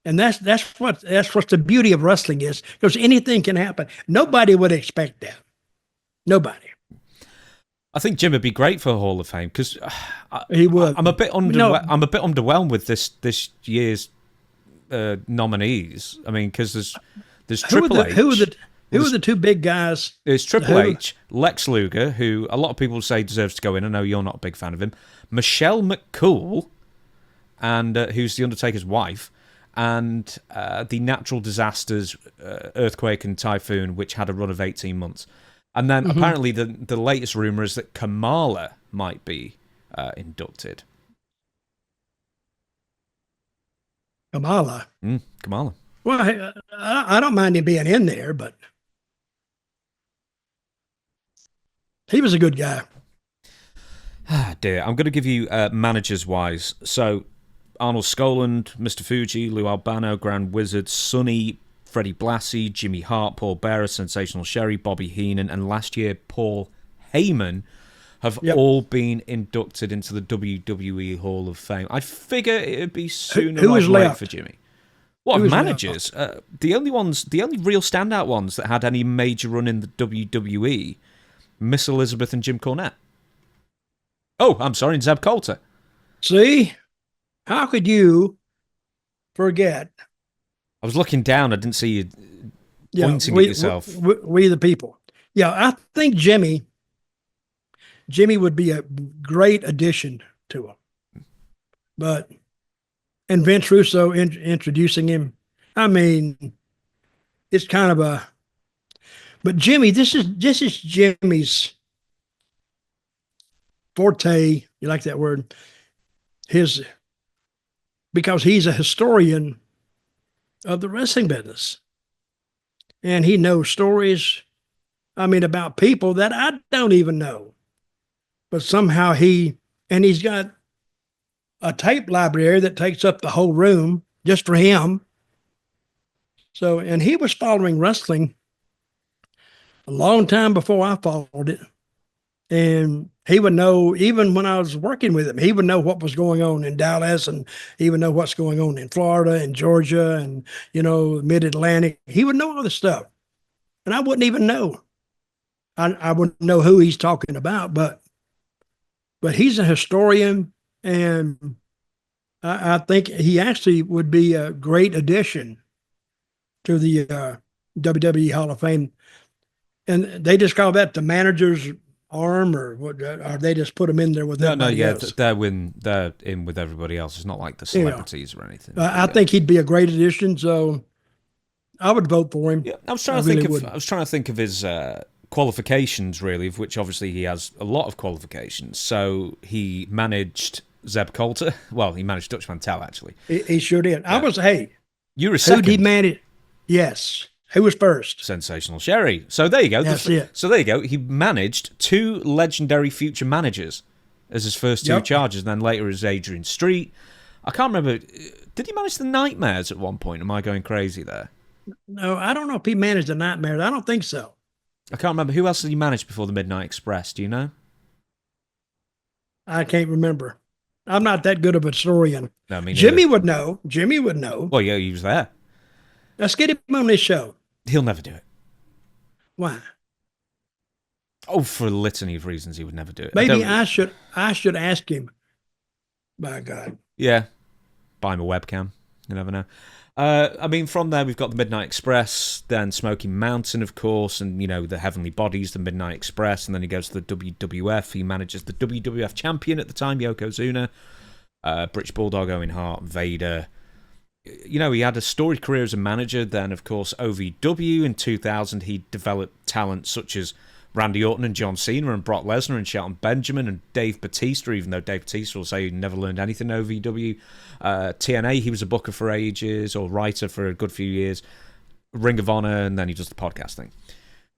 And that's what the beauty of wrestling is, because anything can happen. Nobody would expect that. Nobody. I think Jim would be great for Hall of Fame because He would. I'm a bit No. I'm a bit underwhelmed with this year's nominees. I mean, because there's Triple H. Who are the two big guys? There's Triple H, Lex Luger, who a lot of people say deserves to go in. I know you're not a big fan of him. Michelle McCool, and who's the Undertaker's wife, and the natural disasters, earthquake and typhoon, which had a run of 18 months. And then apparently the latest rumor is that Kamala might be inducted. Kamala. Kamala. Well, I don't mind him being in there, but he was a good guy. Ah, dear. I'm going to give you managers-wise. So, Arnold Skoland, Mr. Fuji, Lou Albano, Grand Wizard, Sonny, Freddie Blassie, Jimmy Hart, Paul Bearer, Sensational Sherry, Bobby Heenan, and last year, Paul Heyman have all been inducted into the WWE Hall of Fame. I figure it would be sooner who rather was than later left? for Jimmy. What, managers? The only real standout ones that had any major run in the WWE, Miss Elizabeth and Jim Cornette. Oh, I'm sorry, and Zeb Coulter. See? How could you forget? I was looking down. I didn't see you pointing at yourself. We the people. Yeah, I think Jimmy would be a great addition to him. And Vince Russo introducing him. I mean, it's kind of a. But Jimmy, this is Jimmy's forte. You like that word? Because he's a historian of the wrestling business, and he knows stories. I mean, about people that I don't even know, but somehow he's got a tape library that takes up the whole room just for him. So, and he was following wrestling a long time before I followed it. And he would know, even when I was working with him, he would know what was going on in Dallas, and he would know what's going on in Florida and Georgia and, mid-Atlantic. He would know all this stuff. And I wouldn't even know. I wouldn't know who he's talking about, but he's a historian, and I think he actually would be a great addition to the WWE Hall of Fame. And they just call that the manager's arm, or what? Or they just put them in there with everybody else? They're in with everybody else. It's not like the celebrities or anything. I think he'd be a great addition, so I would vote for him. Yeah, I was trying to think of his qualifications, really, of which obviously he has a lot of qualifications. So he managed Zeb Coulter. Well, he managed Dutch Mantell, actually. He sure did. Yeah. You were second. Who did he manage? Yes. Who was first? Sensational Sherry. So there you go. That's it. So there you go. He managed two legendary future managers as his first two charges, and then later as Adrian Street. I can't remember. Did he manage the Nightmares at one point? Am I going crazy there? No, I don't know if he managed the Nightmares. I don't think so. I can't remember. Who else did he manage before the Midnight Express? Do you know? I can't remember. I'm not that good of a historian. No, me neither. Jimmy would know. Well, yeah, he was there. Let's get him on this show. He'll never do it. Why? Oh, for a litany of reasons, he would never do it. Maybe I should ask him. By God. Yeah. Buy him a webcam. You never know. I mean, from there, we've got the Midnight Express, then Smoky Mountain, of course, and, the Heavenly Bodies, the Midnight Express, and then he goes to the WWF. He manages the WWF champion at the time, Yokozuna, British Bulldog, Owen Hart, Vader. He had a storied career as a manager. Then, of course, OVW. In 2000, he developed talent such as Randy Orton and John Cena and Brock Lesnar and Shelton Benjamin and Dave Bautista, even though Dave Bautista will say he never learned anything in OVW. TNA, he was a booker for ages, or writer for a good few years. Ring of Honor, and then he does the podcast thing.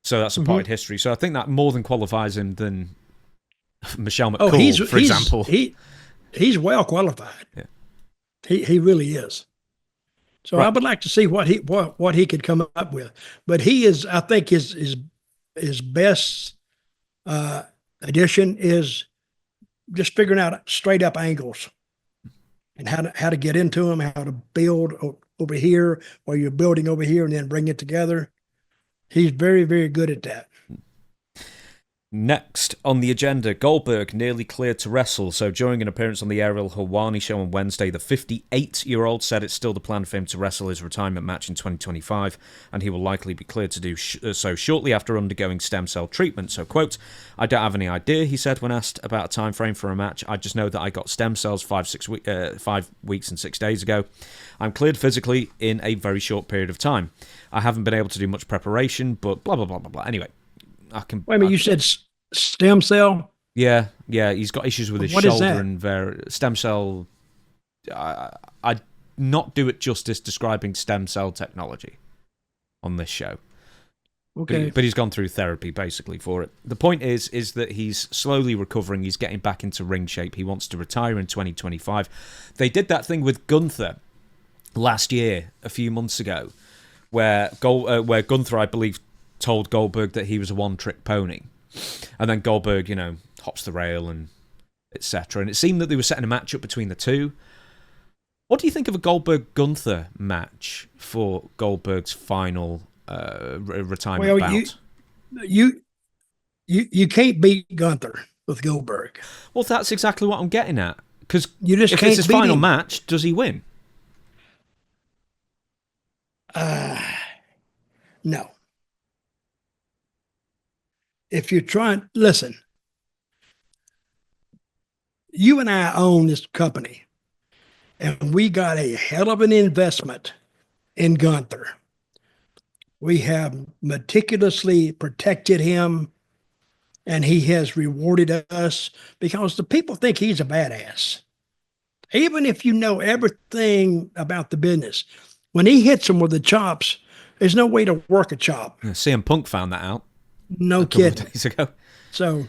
So that's a potted history. So I think that more than qualifies him than Michelle McCool, for example. He's well qualified. Yeah. He really is. So right. I would like to see what he could come up with. But he is, I think, his best addition is just figuring out straight up angles and how to get into them, how to build over here while you're building over here and then bring it together. He's very, very good at that. Next on the agenda, Goldberg nearly cleared to wrestle. So during an appearance on the Ariel Helwani show on Wednesday, the 58-year-old said it's still the plan for him to wrestle his retirement match in 2025, and he will likely be cleared to do so shortly after undergoing stem cell treatment. So, quote, "I don't have any idea," he said when asked about a time frame for a match. "I just know that I got stem cells 5 weeks and 6 days ago. I'm cleared physically in a very short period of time. I haven't been able to do much preparation, but blah, blah, blah, blah, blah." Anyway. Wait a minute, you said stem cell? Yeah, he's got issues with his shoulder and stem cell. I'd not do it justice describing stem cell technology on this show. Okay. But he's gone through therapy basically for it. The point is that he's slowly recovering. He's getting back into ring shape. He wants to retire in 2025. They did that thing with Gunther last year, a few months ago, where Gunther, I believe, told Goldberg that he was a one-trick pony. And then Goldberg, hops the rail and etc. And it seemed that they were setting a match up between the two. What do you think of a Goldberg-Gunther match for Goldberg's final retirement bout? You can't beat Gunther with Goldberg. Well, that's exactly what I'm getting at. Because if it's his final match, does he win? No. If you're trying, listen, you and I own this company, and we got a hell of an investment in Gunther. We have meticulously protected him, and he has rewarded us because the people think he's a badass. Even if you know everything about the business, when he hits them with the chops, there's no way to work a chop. CM Punk found that out. No kidding. Days ago. So,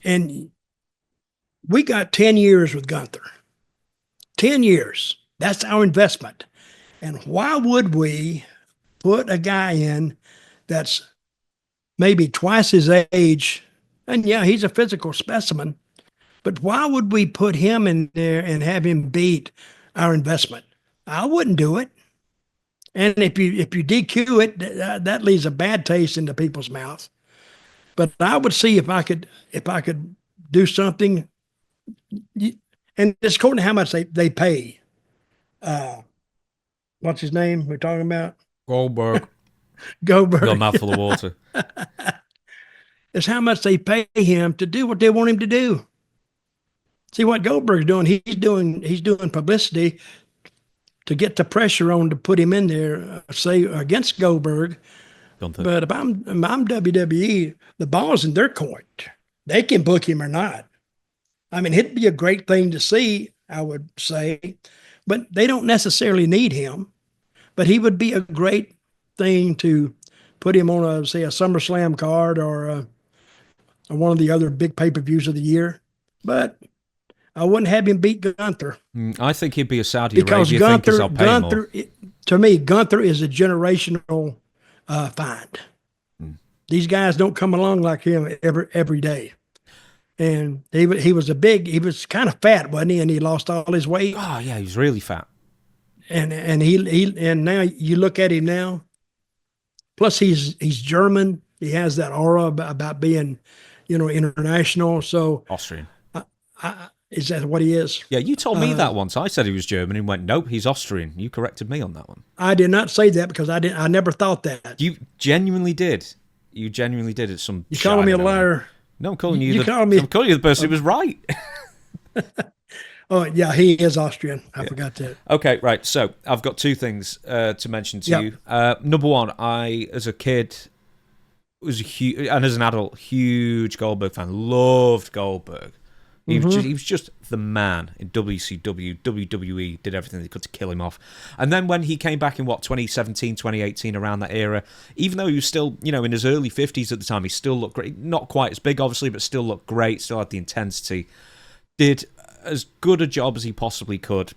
and we got 10 years with Gunther. 10 years. That's our investment. And why would we put a guy in that's maybe twice his age? And yeah, he's a physical specimen. But why would we put him in there and have him beat our investment? I wouldn't do it. And if you DQ it, that leaves a bad taste into people's mouth. But I would see if I could do something. And it's according to how much they pay. What's his name we're talking about? Goldberg. Goldberg. Got a mouthful of water. It's how much they pay him to do what they want him to do. See what Goldberg's doing? He's doing publicity to get the pressure on to put him in there, say against Goldberg. But if I'm WWE, the ball's in their court. They can book him or not. I mean, it'd be a great thing to see, I would say, but they don't necessarily need him. But he would be a great thing to put him on a SummerSlam card or one of the other big pay-per-views of the year. But I wouldn't have him beat Gunther. I think he'd be a Saudi because Arabia thing because I'll pay more. To me, Gunther is a generational find. These guys don't come along like him every day. And he was kind of fat, wasn't he? And he lost all his weight. Oh yeah, he was really fat. And he now you look at him now. Plus he's German. He has that aura about being, international. So Austrian. Is that what he is? Yeah, you told me that once. I said he was German and went, nope, he's Austrian. You corrected me on that one. I did not say that because I never thought that. You genuinely did. You genuinely did at some. You calling me a liar? No, I'm calling you. I'm calling you the person who was right. Oh yeah, he is Austrian. I forgot that. Okay, right. So I've got two things to mention to you. Number one, I as a kid was a huge, and as an adult, huge Goldberg fan. Loved Goldberg. He was just the man in WCW, WWE, did everything they could to kill him off. And then when he came back in, 2017, 2018, around that era, even though he was still, in his early 50s at the time, he still looked great. Not quite as big, obviously, but still looked great, still had the intensity. Did as good a job as he possibly could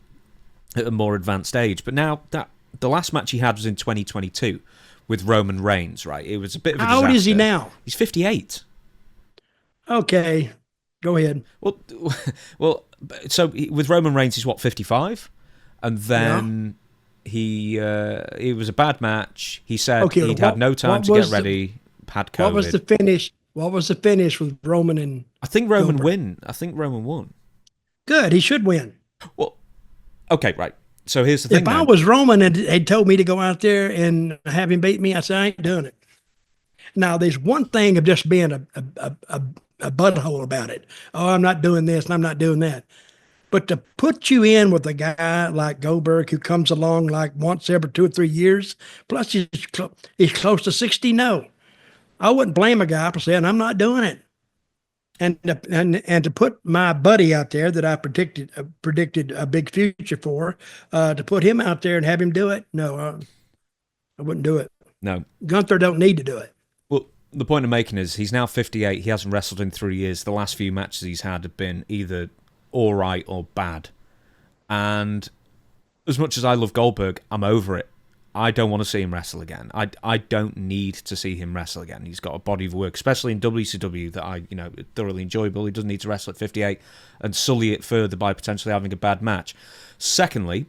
at a more advanced age. But now, the last match he had was in 2022 with Roman Reigns, right? It was a bit of a disaster. How old is he now? He's 58. Okay. Go ahead. Well. So with Roman Reigns, he's 55, and then it was a bad match. He said he'd had no time to get ready, had COVID. What was the finish? What was the finish with Roman and? I think Roman Goldberg? won. Good. He should win. Well, okay, right. So here's the thing. If I was Roman and they told me to go out there and have him beat me, I said I ain't doing it. Now there's one thing of just being a butthole about it. Oh, I'm not doing this and I'm not doing that. But to put you in with a guy like Goldberg who comes along like once every 2 or 3 years, plus he's close to 60, no. I wouldn't blame a guy for saying, I'm not doing it. And to put my buddy out there that I predicted a big future for, to put him out there and have him do it, no, I wouldn't do it. No. Gunther don't need to do it. Well, the point I'm making is he's now 58. He hasn't wrestled in 3 years. The last few matches he's had have been either all right or bad. And as much as I love Goldberg, I'm over it. I don't want to see him wrestle again. I don't need to see him wrestle again. He's got a body of work, especially in WCW, that I thoroughly enjoyable. He doesn't need to wrestle at 58 and sully it further by potentially having a bad match. Secondly,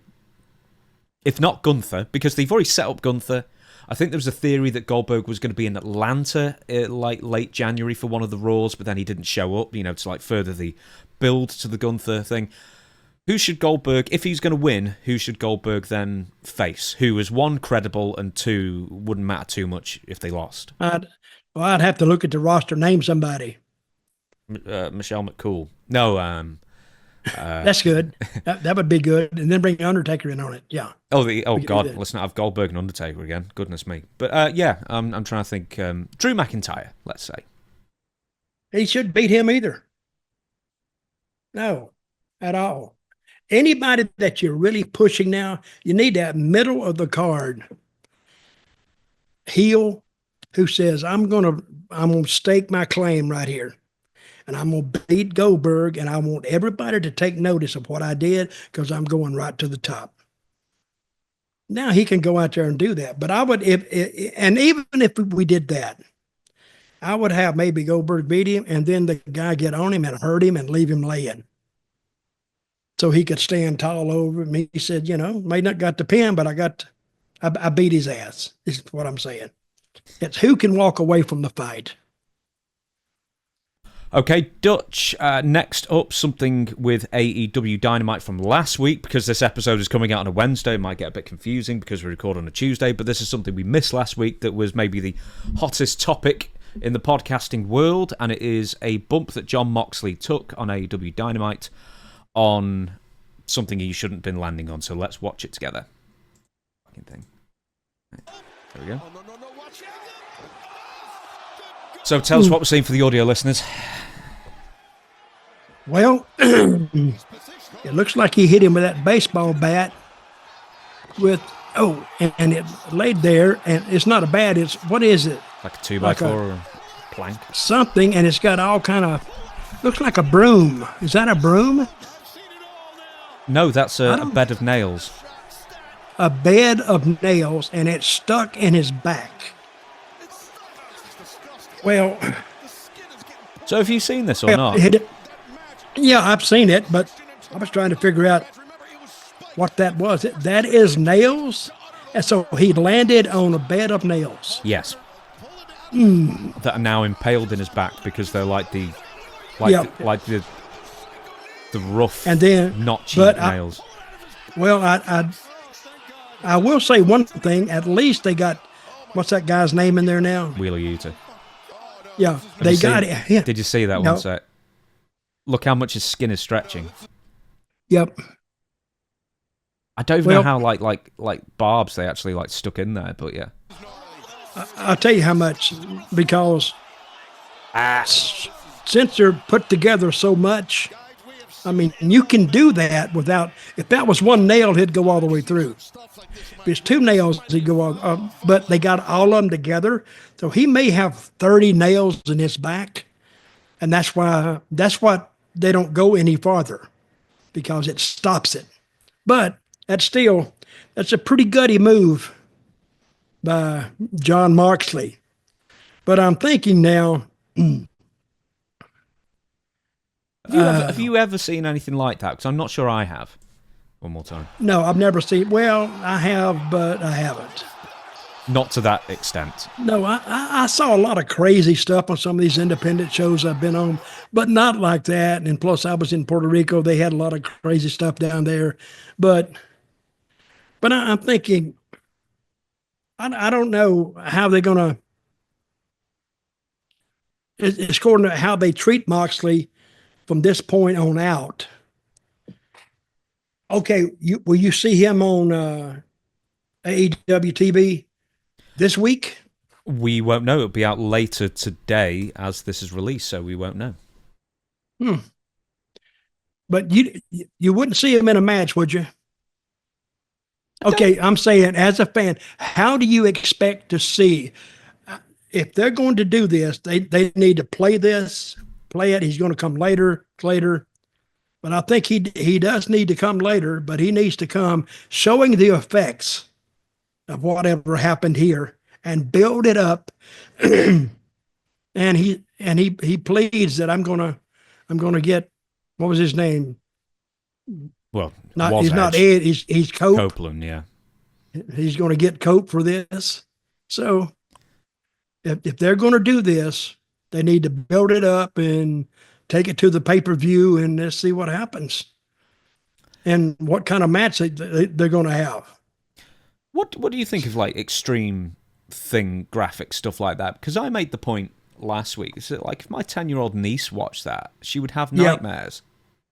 if not Gunther, because they've already set up Gunther. I think there was a theory that Goldberg was going to be in Atlanta like late January for one of the Raws, but then he didn't show up, to like further the build to the Gunther thing. Who should Goldberg, if he's going to win, who should Goldberg then face? Who is one, credible, and two, wouldn't matter too much if they lost? I'd have to look at the roster, name somebody. Michelle McCool. No, that's good. That would be good. And then bring Undertaker in on it. Yeah. Oh God, let's not have Goldberg and Undertaker again. Goodness me. But yeah, I'm trying to think. Drew McIntyre, let's say. He shouldn't beat him either. No, at all. Anybody that you're really pushing now, you need that middle of the card heel who says, I'm gonna stake my claim right here. And I'm going to beat Goldberg, and I want everybody to take notice of what I did because I'm going right to the top. Now he can go out there and do that. But I would, and even if we did that, I would have maybe Goldberg beat him, and then the guy get on him and hurt him and leave him laying. So he could stand tall over him. He said, may not got the pin, but I beat his ass, is what I'm saying. It's who can walk away from the fight. Okay, Dutch, next up, something with AEW Dynamite from last week, because this episode is coming out on a Wednesday. It might get a bit confusing because we record on a Tuesday, but this is something we missed last week that was maybe the hottest topic in the podcasting world, and it is a bump that Jon Moxley took on AEW Dynamite on something he shouldn't have been landing on, so let's watch it together. Fucking thing. Right, there we go. So tell us what we're seeing for the audio listeners. Well, it looks like he hit him with that baseball bat and it laid there, and it's not a bat, what is it? Like a 2x4 or a plank? Something, and it's got all kind of, looks like a broom. Is that a broom? No, that's a bed of nails. A bed of nails, and it's stuck in his back. Well, so have you seen this or not? Yeah, I've seen it, but I was trying to figure out what that was. That is nails, and so he landed on a bed of nails. Yes, that are now impaled in his back because they're like the rough and then notchy nails. I will say one thing. At least they got what's that guy's name in there now? Wheeler Yuta. Yeah, they got it. Yeah. Did you see that one set? Look how much his skin is stretching. Yep. I don't even know how like barbs they actually like stuck in there, but yeah. I'll tell you how much, because since they're put together so much, I mean, you can do that without. If that was one nail, he'd go all the way through. If it's two nails, he'd go all. But they got all of them together, so he may have 30 nails in his back, and that's why they don't go any farther, because it stops it. But that's a pretty gutty move by Jon Moxley. But I'm thinking now. Have you ever seen anything like that? Because I'm not sure I have. One more time. No, I've never seen. Well, I have, but I haven't. Not to that extent. No, I saw a lot of crazy stuff on some of these independent shows I've been on, but not like that. And plus, I was in Puerto Rico; they had a lot of crazy stuff down there. But I'm thinking, I don't know how they're gonna. It's according to how they treat Moxley from this point on out. Okay, will you see him on AEW TV this week? We won't know. It'll be out later today as this is released, so we won't know. But you wouldn't see him in a match, would you? Okay, I'm saying as a fan, how do you expect to see if they're going to do this? They need to play it. He's going to come later. But I think he does need to come later. But he needs to come showing the effects of whatever happened here and build it up. and he pleads that I'm gonna get, what was his name? Well, he's not Ed. He's Cope. Copeland, yeah. He's going to get Cope for this. So if they're going to do this, they need to build it up and take it to the pay-per-view and let's see what happens and what kind of match they're going to have. What do you think of like extreme thing graphic stuff like that? Because I made the point last week. Is that like if my 10-year-old niece watched that, she would have nightmares.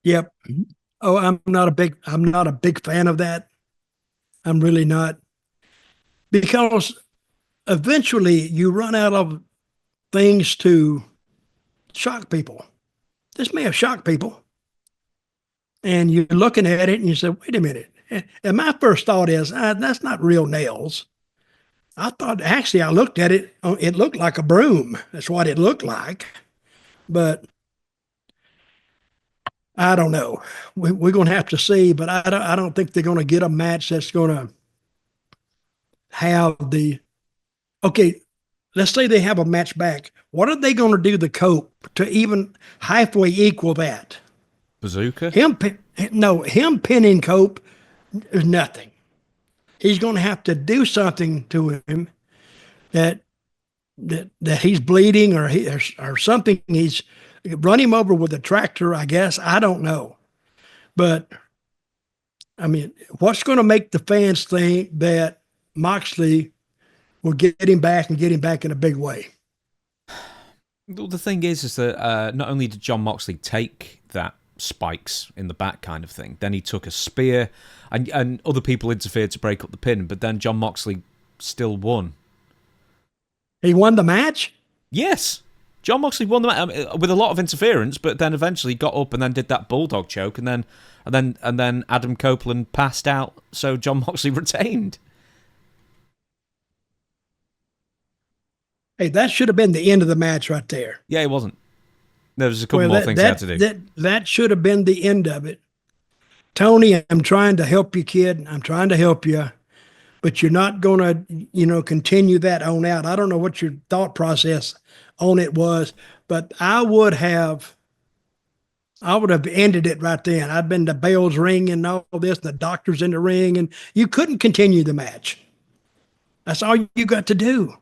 Yep. Oh, I'm not a big fan of that. I'm really not, because eventually you run out of things to shock people. This may have shocked people. And you're looking at it and you say, wait a minute. And my first thought is, that's not real nails. I thought, actually, I looked at it. It looked like a broom. That's what it looked like. But I don't know. We're going to have to see, but I don't think they're going to get a match that's going to have okay, let's say they have a match back. What are they going to do to Cope to even halfway equal that? Bazooka? Him pinning Cope is nothing. He's going to have to do something to him that he's bleeding or something. He's run him over with a tractor, I guess. I don't know. But, I mean, what's going to make the fans think that Moxley will get him back and get him back in a big way? The thing is that not only did Jon Moxley take that spikes in the back kind of thing, then he took a spear and other people interfered to break up the pin, but then Jon Moxley still won. He won the match? Yes. Jon Moxley won the match with a lot of interference, but then eventually got up and then did that bulldog choke, and then Adam Copeland passed out, so Jon Moxley retained. Hey, that should have been the end of the match right there. Yeah, it wasn't. There was a couple more things he had to do. That should have been the end of it. Tony, I'm trying to help you, kid. I'm trying to help you, but you're not going to, continue that on out. I don't know what your thought process on it was, but I would have ended it right then. I'd been the bells ring and all this, the doctors in the ring, and you couldn't continue the match. That's all you got to do.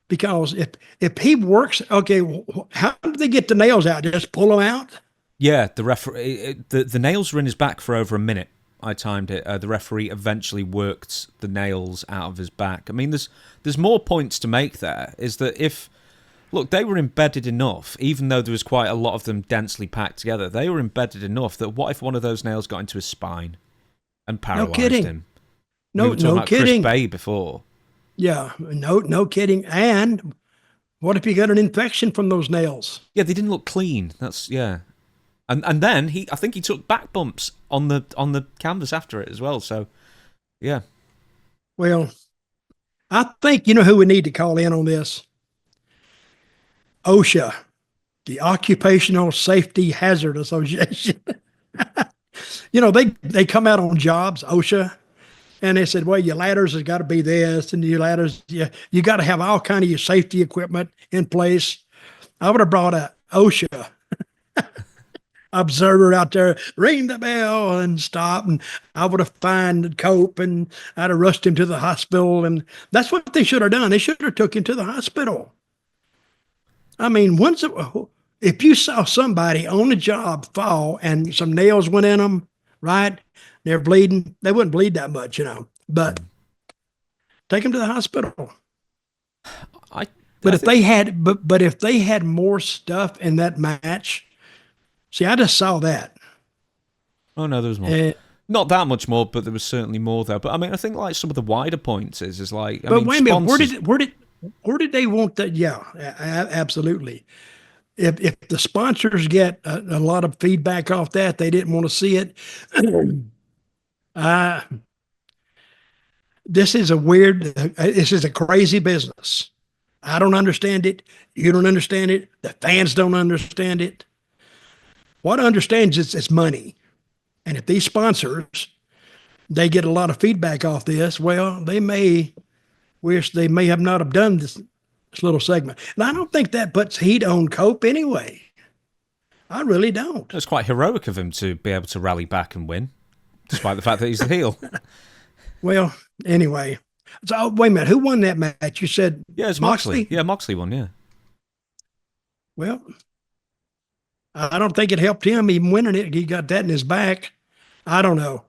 Because if he works, okay, how did they get the nails out? Just pull them out? Yeah, the nails were in his back for over a minute. I timed it. The referee eventually worked the nails out of his back. I mean, there's more points to make there. Is that look, they were embedded enough, even though there was quite a lot of them densely packed together, they were embedded enough that what if one of those nails got into his spine and paralyzed him? No kidding. Chris Bay before. Yeah, no kidding. And what if you got an infection from those nails? Yeah, they didn't look clean. And then I think he took back bumps on the canvas after it as well. So, yeah. Well, I think you know who we need to call in on this. OSHA, the Occupational Safety Hazard Association. They come out on jobs, OSHA. And they said, well, your ladders has got to be this, and your ladders, you got to have all kind of your safety equipment in place. I would have brought a OSHA observer out there, ring the bell and stop. And I would have fined Cope and I'd have rushed him to the hospital. And that's what they should have done. They should have took him to the hospital. I mean, if you saw somebody on the job fall and some nails went in them, right? They're bleeding. They wouldn't bleed that much, but take them to the hospital. But if they had more stuff in that match, see, I just saw that. Oh no, there was more. Not that much more, but there was certainly more there. But I mean, I think like some of the wider points is like. But wait a minute, where did they want that? Yeah, absolutely. If the sponsors get a lot of feedback off that, they didn't want to see it. This is a crazy business. I don't understand it. You don't understand it. The fans don't understand it. What understands it's money. And if these sponsors, they get a lot of feedback off this, well, they may wish they may have not have done this little segment. And I don't think that puts heat on Cope anyway. I really don't. It's quite heroic of him to be able to rally back and win, despite the fact that he's the heel. Well, anyway. So, wait a minute. Who won that match? You said it's Moxley. Yeah, Moxley won, yeah. Well, I don't think it helped him even winning it. He got that in his back. I don't know.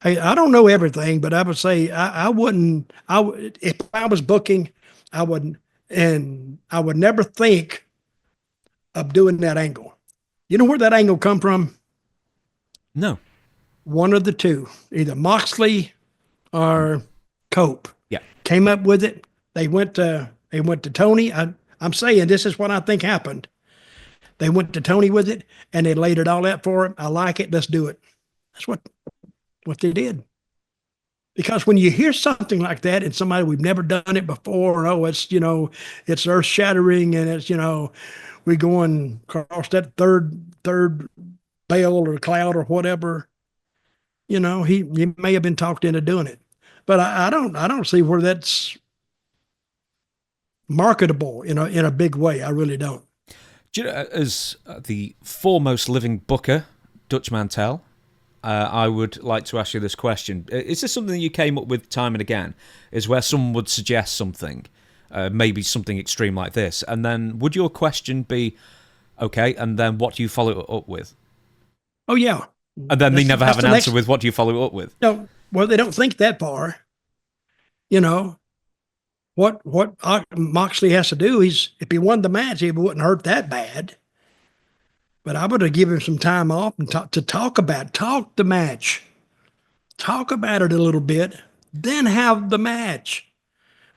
Hey, I don't know everything, but I would say I wouldn't. If I was booking, I wouldn't, and I would never think of doing that angle. You know where that angle come from? No. One of the two, either Moxley or Cope. Yeah. Came up with it. They went to Tony. I'm saying this is what I think happened. They went to Tony with it and they laid it all out for him. I like it. Let's do it. That's what they did. Because when you hear something like that and somebody we've never done it before, it's earth shattering and it's, we going across that third veil or cloud or whatever, he may have been talked into doing it. But I don't see where that's marketable in a big way. I really don't. Do you know, as the foremost living booker, Dutch Mantell, I would like to ask you this question. Is this something you came up with time and again? Is where someone would suggest something, maybe something extreme like this, and then would your question be, okay, and then what do you follow it up with? Oh, yeah. And then they never have an answer with what do you follow it up with? No, well, they don't think that far. What Moxley has to do is, if he won the match, it wouldn't hurt that bad. But I would have given him some time off and talk the match. Talk about it a little bit, then have the match.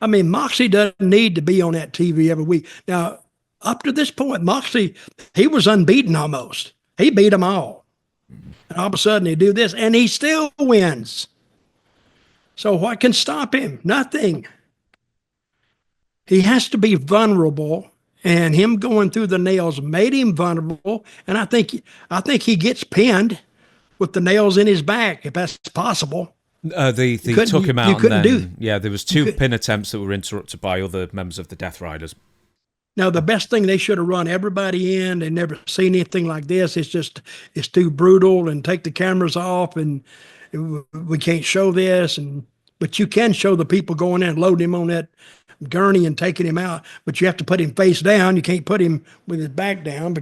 I mean, Moxley doesn't need to be on that TV every week. Now, up to this point, Moxley, he was unbeaten almost. He beat them all. And all of a sudden, he do this, and he still wins. So what can stop him? Nothing. He has to be vulnerable, and him going through the nails made him vulnerable. And I think he gets pinned with the nails in his back, if that's possible. They took him out, and then there was two pin attempts that were interrupted by other members of the Death Riders. Now, the best thing, they should have run everybody in. They never seen anything like this. It's too brutal, and take the cameras off, and we can't show this. But you can show the people going in and loading him on that gurney and taking him out. But you have to put him face down. You can't put him with his back down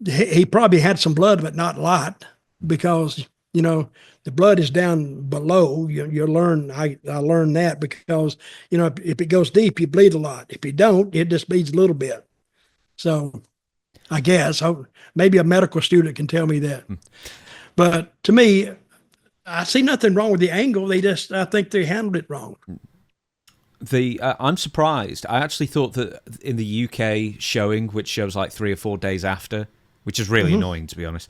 he probably had some blood, but not a lot, because the blood is down below. You learn. I learned that because if it goes deep, you bleed a lot. If you don't, it just bleeds a little bit. So I guess maybe a medical student can tell me that. But to me, I see nothing wrong with the angle. I think they handled it wrong. I'm surprised. I actually thought that in the UK showing, which shows like 3 or 4 days after, which is really annoying to be honest,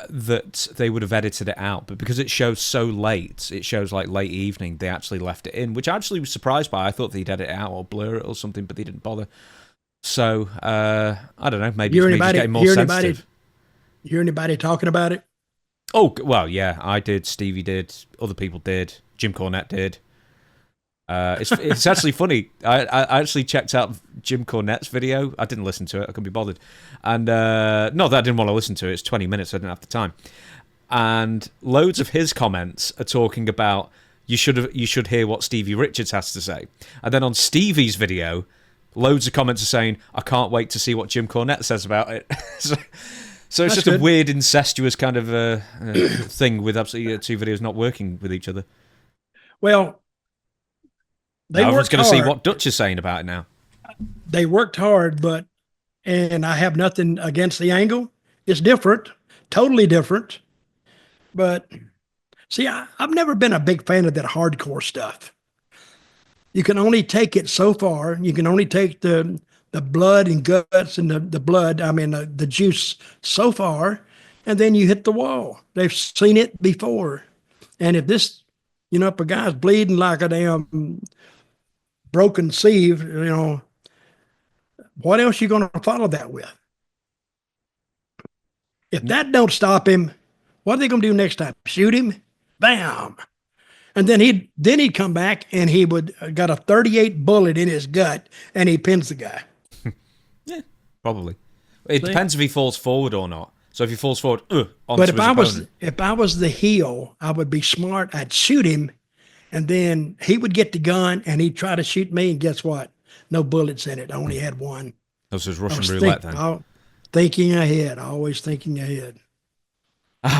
that they would have edited it out. But because it shows so late, it shows like late evening, they actually left it in, which I actually was surprised by. I thought they'd edit it out or blur it or something, but they didn't bother. So, I don't know, maybe it's me just getting more sensitive. Hear anybody talking about it? Oh, well, yeah, I did, Stevie did, other people did, Jim Cornette did. It's actually funny. I actually checked out Jim Cornette's video. I didn't listen to it. I couldn't be bothered. And not that I didn't want to listen to it. It's 20 minutes. I didn't have the time. And loads of his comments are talking about you should hear what Stevie Richards has to say. And then on Stevie's video, loads of comments are saying, I can't wait to see what Jim Cornette says about it. So it's just good. A weird incestuous kind of thing with absolutely two videos not working with each other. Well, I was going to see what Dutch is saying about it now. They worked hard, and I have nothing against the angle. It's different, totally different. But see, I've never been a big fan of that hardcore stuff. You can only take it so far. You can only take the blood and guts and the blood, the juice so far, and then you hit the wall. They've seen it before. And if this, if a guy's bleeding like a damn broken sieve, what else are you going to follow that with? If that don't stop him, what are they going to do next time? Shoot him? Bam! And then he'd come back and he would got a 38 bullet in his gut and he pins the guy. Yeah, probably. It depends if he falls forward or not. So if he falls forward, onto but if his I was the heel, I would be smart. I'd shoot him, and then he would get the gun and he'd try to shoot me. And guess what? No bullets in it. I only had one. This was Russian roulette then. Thinking ahead, always thinking ahead.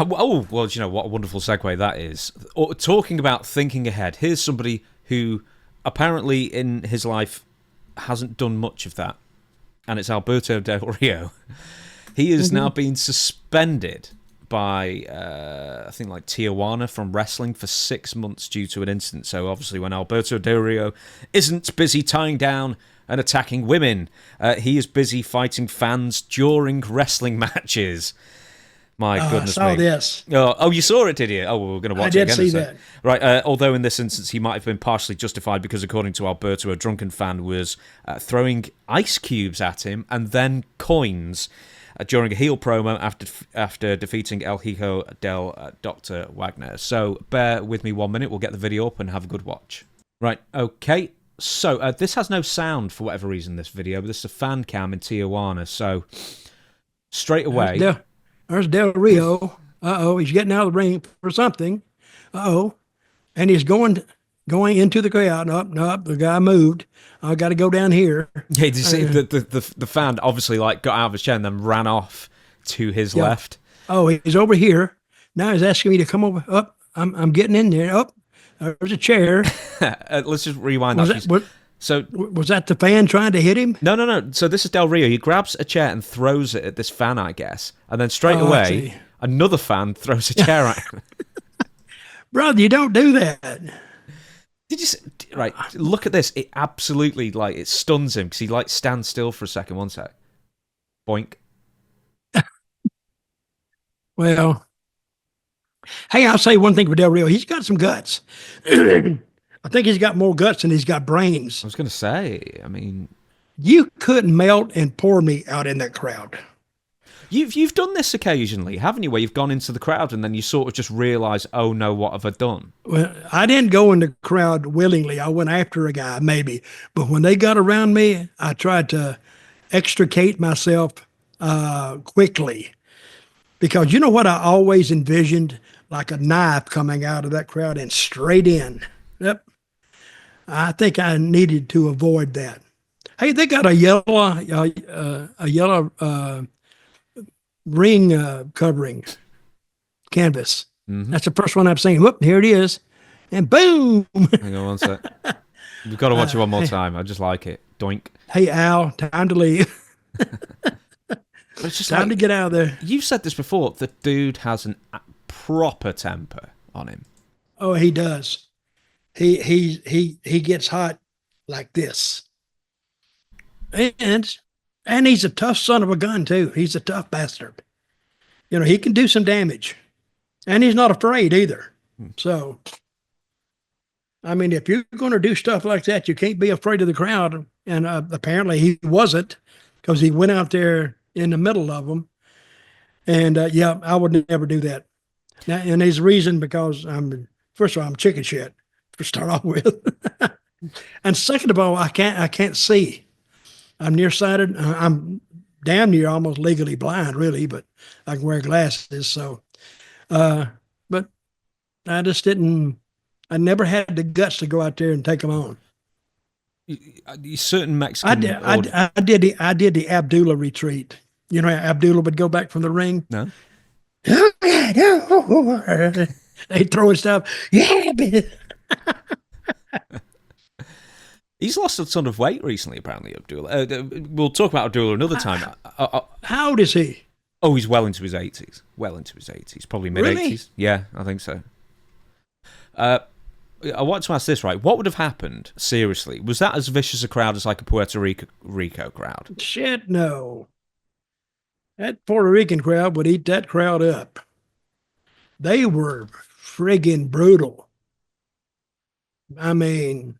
Well, you know what a wonderful segue that is. Talking about thinking ahead, here's somebody who apparently in his life hasn't done much of that, and it's Alberto Del Rio. He is now being suspended by, I think, like Tijuana from wrestling for 6 months due to an incident. So obviously when Alberto Del Rio isn't busy tying down and attacking women, he is busy fighting fans during wrestling matches. My goodness me. I saw this. Oh, you saw it, did you? Oh, well, we're going to watch it again. I did see that. Right, although in this instance he might have been partially justified because according to Alberto, a drunken fan was throwing ice cubes at him and then coins during a heel promo after defeating El Hijo del Dr. Wagner. So bear with me 1 minute. We'll get the video up and have a good watch. Right, okay. So this has no sound for whatever reason, this video, but this is a fan cam in Tijuana. So straight away... There's Del Rio. He's getting out of the ring for something. And he's going into the crowd. Nope, the guy moved. I got to go down here. Yeah, did you see the fan obviously got out of his chair and then ran off to his left? Oh, he's over here. Now he's asking me to come over. Up, I'm getting in there. There's a chair. Let's just rewind that. So was that the fan trying to hit him? No. So this is Del Rio. He grabs a chair and throws it at this fan, I guess. And then straight away, another fan throws a chair at him. Brother, you don't do that. Did you right, look at this. It absolutely, it stuns him because he, stands still for a second. One sec. Boink. Well, hey, I'll say one thing for Del Rio. He's got some guts. I think he's got more guts than he's got brains. I was going to say, you couldn't melt and pour me out in that crowd. You've done this occasionally, haven't you, where you've gone into the crowd and then you sort of just realise, oh no, what have I done? Well, I didn't go in the crowd willingly. I went after a guy, maybe. But when they got around me, I tried to extricate myself quickly. Because you know what I always envisioned? Like a knife coming out of that crowd and straight in. Yep. I think I needed to avoid that. Hey, they got a yellow ring covering canvas. Mm-hmm. That's the first one I've seen. Whoop, here it is. And boom. Hang on one sec. We've got to watch it one more time. I just like it. Doink. Hey, Al, time to leave. It's just time to get out of there. You've said this before. The dude has a proper temper on him. Oh, he does. He gets hot like this. And he's a tough son of a gun too. He's a tough bastard. He can do some damage. And he's not afraid either. So if you're going to do stuff like that, you can't be afraid of the crowd. And apparently he wasn't, because he went out there in the middle of them. And I would never do that. Now, and there's a reason, because first of all, I'm chicken shit to start off with. And second of all, I can't see. I'm nearsighted. I'm damn near almost legally blind, really, but I can wear glasses. So, but I just didn't. I never had the guts to go out there and take them on. Certain Mexican. I did the Abdullah retreat. You know, Abdullah would go back from the ring. No. They throwing stuff. Yeah. He's lost a ton of weight recently, apparently, Abdullah. We'll talk about Abdullah another time. How old is he? Oh, he's well into his 80s. Well into his 80s. Probably mid-80s. Really? Yeah, I think so. I want to ask this, right? What would have happened, seriously? Was that as vicious a crowd as like a Puerto Rico crowd? Shit, no. That Puerto Rican crowd would eat that crowd up. They were friggin' brutal. I mean,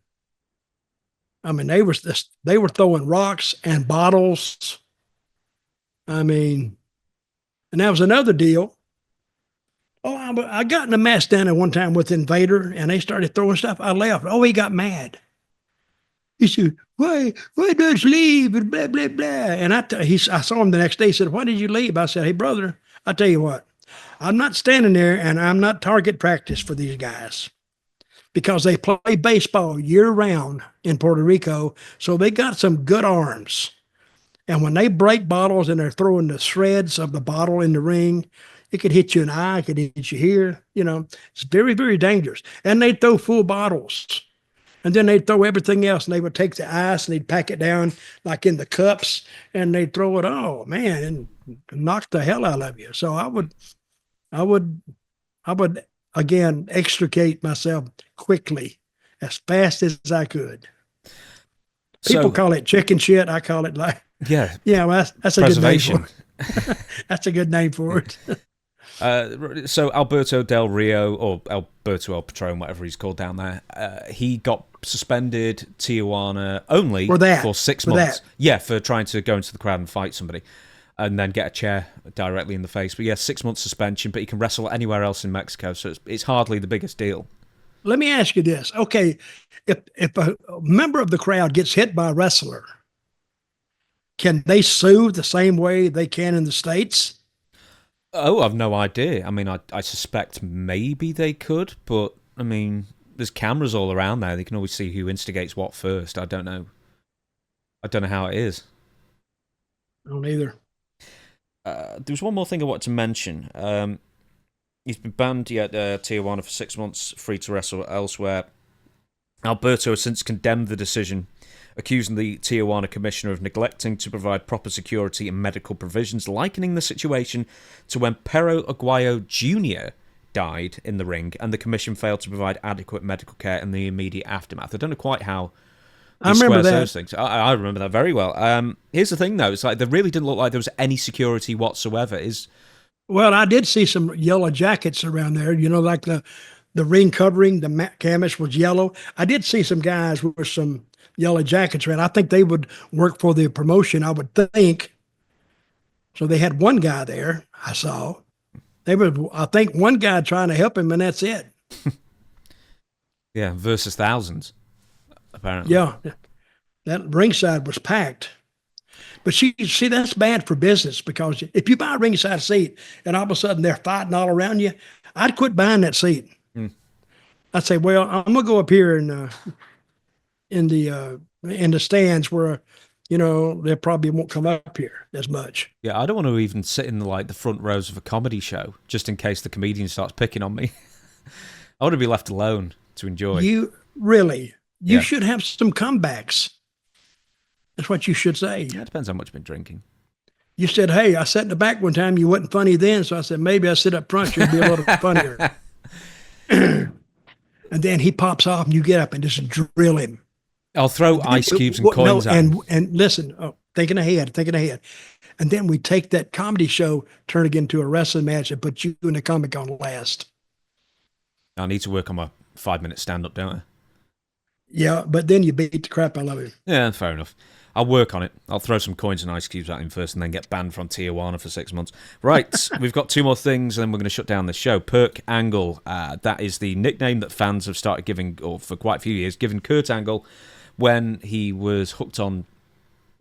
they were throwing rocks and bottles. I mean, and that was another deal. Oh, I got in a mess down there one time with Invader, and they started throwing stuff. I left. Oh, he got mad. He said, why does leave? And blah, blah, blah. And I saw him the next day. He said, why did you leave? I said, hey, brother, I tell you what, I'm not standing there, and I'm not target practice for these guys because they play baseball year-round in Puerto Rico, so they got some good arms. And when they break bottles and they're throwing the shreds of the bottle in the ring, it could hit you in the eye, it could hit you here. You know, it's very, very dangerous. And they'd throw full bottles. And then they'd throw everything else, and they would take the ice and they'd pack it down like in the cups, and they'd throw it, oh, man, and knock the hell out of you. So I would again extricate myself quickly, as fast as I could. People call it chicken shit. I call it like, yeah, well, that's a good name for it. That's a good name for it. So Alberto Del Rio, or Alberto El Patron, whatever he's called down there, he got suspended Tijuana only for 6 months. Yeah, for trying to go into the crowd and fight somebody and then get a chair directly in the face. But yeah, 6 months suspension, but he can wrestle anywhere else in Mexico, so it's hardly the biggest deal. Let me ask you this. Okay, if a member of the crowd gets hit by a wrestler, can they sue the same way they can in the States? Oh, I've no idea. I mean, I suspect maybe they could, but, I mean, there's cameras all around there. They can always see who instigates what first. I don't know. I don't know how it is. I don't either. There was one more thing I wanted to mention. He's been banned at Tijuana for 6 months, free to wrestle elsewhere. Alberto has since condemned the decision, accusing the Tijuana commissioner of neglecting to provide proper security and medical provisions, likening the situation to when Perro Aguayo Jr. died in the ring and the commission failed to provide adequate medical care in the immediate aftermath. I don't know quite how he squares those things. I remember that very well. Here's the thing, though. It's like there really didn't look like there was any security whatsoever. Well, I did see some yellow jackets around there, you know, like the ring covering, the canvas was yellow. I did see some guys with some yellow jackets around. I think they would work for the promotion, I would think. So they had one guy there, I saw. They were, I think, one guy trying to help him, and that's it. Yeah, versus thousands, apparently. Yeah, that ringside was packed. But see, that's bad for business, because if you buy a ringside seat and all of a sudden they're fighting all around you, I'd quit buying that seat. I'd say, well, I'm gonna go up here in the stands where, you know, they probably won't come up here as much. Yeah, I don't want to even sit in the front rows of a comedy show just in case the comedian starts picking on me. I want to be left alone to enjoy. You should have some comebacks. That's what you should say. Yeah, it depends how much you've been drinking. You said, hey, I sat in the back one time, you wasn't funny then, so I said, maybe I sit up front, you'll be a little funnier. And then he pops off and you get up and just drill him. I'll throw ice cubes and coins at him. And listen, thinking ahead. And then we take that comedy show, turn it into a wrestling match, and put you and the comic on last. I need to work on my 5-minute stand-up, don't I? Yeah, but then you beat the crap out of him. Yeah, fair enough. I'll work on it. I'll throw some coins and ice cubes at him first and then get banned from Tijuana for 6 months. Right, we've got 2 more things and then we're going to shut down the show. Perk Angle, that is the nickname that fans have started giving, or for quite a few years, giving Kurt Angle when he was hooked on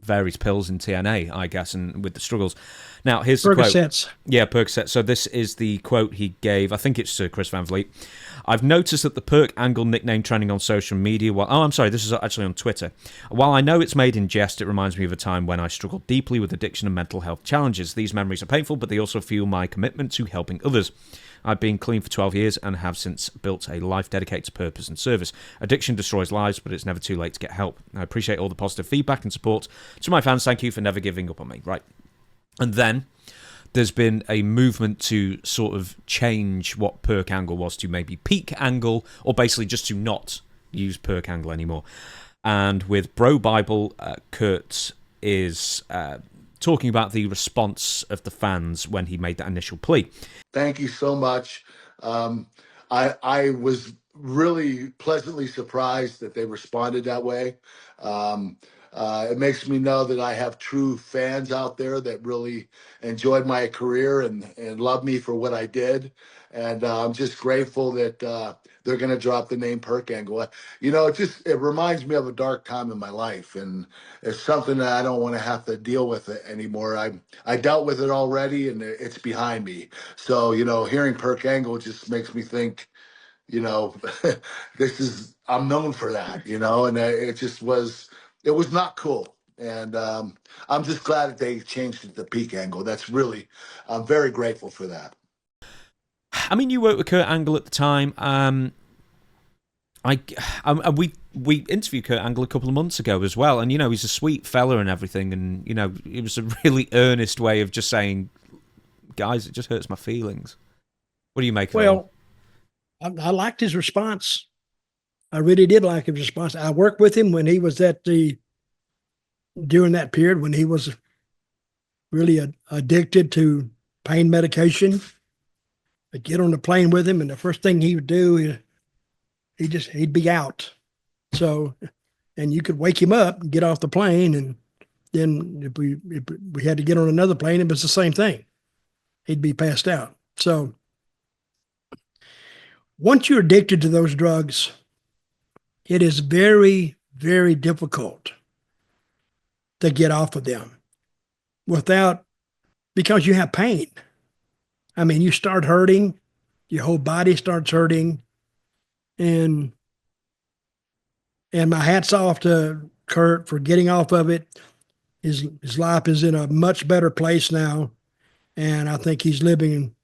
various pills in TNA, I guess, and with the struggles. Now, here's the quote. Yeah, Percocet. So this is the quote he gave. I think it's to Chris Van Vliet. I've noticed that the Perk Angle nickname trending on social media. This is actually on Twitter. While I know it's made in jest, it reminds me of a time when I struggled deeply with addiction and mental health challenges. These memories are painful, but they also fuel my commitment to helping others. I've been clean for 12 years and have since built a life dedicated to purpose and service. Addiction destroys lives, but it's never too late to get help. I appreciate all the positive feedback and support. To my fans, thank you for never giving up on me. Right. And then there's been a movement to sort of change what Perk Angle was to maybe Peak Angle, or basically just to not use Perk Angle anymore. And with Bro Bible, Kurt is talking about the response of the fans when he made that initial plea. Thank you so much. I was really pleasantly surprised that they responded that way. It makes me know that I have true fans out there that really enjoyed my career and love me for what I did. And I'm just grateful that they're going to drop the name Perk Angle. You know, it reminds me of a dark time in my life, and it's something that I don't want to have to deal with it anymore. I dealt with it already, and it's behind me. So, you know, hearing Perk Angle just makes me think, you know, I'm known for that, you know, and it was not cool. And I'm just glad that they changed it to Peak Angle. I'm very grateful for that. I mean, you worked with Kurt Angle at the time. We interviewed Kurt Angle a couple of months ago as well, and you know he's a sweet fella and everything, and you know it was a really earnest way of just saying, "Guys, it just hurts my feelings." What do you make of it? Well, I liked his response. I really did like his response. I worked with him when he was during that period when he was really addicted to pain medication. I'd get on the plane with him, and the first thing he would do, he'd be out. So, and you could wake him up and get off the plane, and then if we had to get on another plane, it was the same thing. He'd be passed out. So, once you're addicted to those drugs, it is very, very difficult to get off of them because you have pain. I mean, you start hurting, your whole body starts hurting, and my hat's off to Kurt for getting off of it. His life is in a much better place now, and I think he's living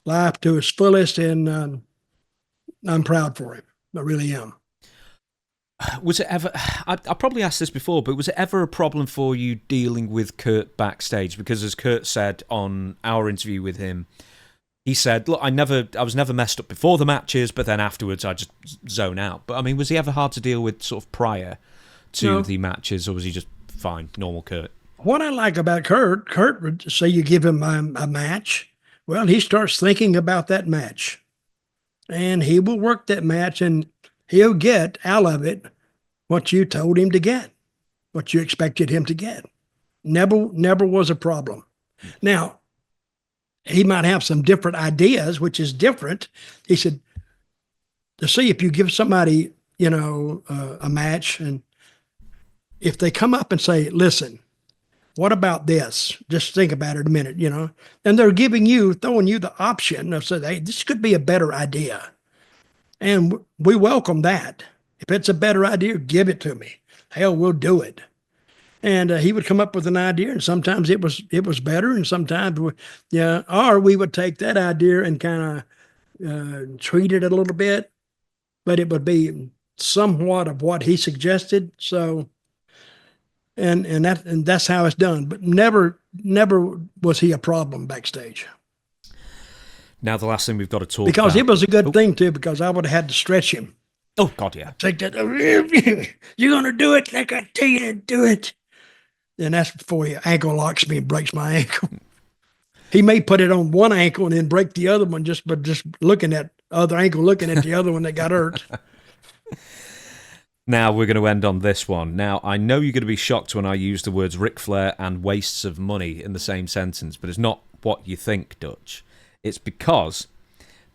life to his fullest, and I'm proud for him. I really am. Was it ever, I probably asked this before, but was it ever a problem for you dealing with Kurt backstage? Because as Kurt said on our interview with him, he said, look, I was never messed up before the matches, but then afterwards I just zone out. But I mean, was he ever hard to deal with sort of prior to the matches, or was he just fine, normal Kurt? What I like about Kurt would say you give him a match, well, he starts thinking about that match. And he will work that match, and he'll get out of it what you told him to get, what you expected him to get. Never was a problem. Now, he might have some different ideas, which is different. He said, to see if you give somebody, you know, a match, and if they come up and say, listen, what about this? Just think about it a minute, you know, and they're throwing you the option of saying, hey, this could be a better idea. And we welcome that. If it's a better idea, give it to me. Hell, we'll do it. And he would come up with an idea, and sometimes it was better, and sometimes or we would take that idea and kind of treat it a little bit, but it would be somewhat of what he suggested. So, and that's how it's done. But never was he a problem backstage. Now the last thing we've got to talk because about. It was a good thing too, because I would have had to stretch him. Oh God, yeah. Take that. You're gonna do it like I tell you to do it. And that's before he ankle locks me and breaks my ankle. He may put it on one ankle and then break the other one just looking at other ankle, looking at the other one that got hurt. Now we're going to end on this one. Now, I know you're going to be shocked when I use the words Ric Flair and wastes of money in the same sentence, but it's not what you think, Dutch. It's because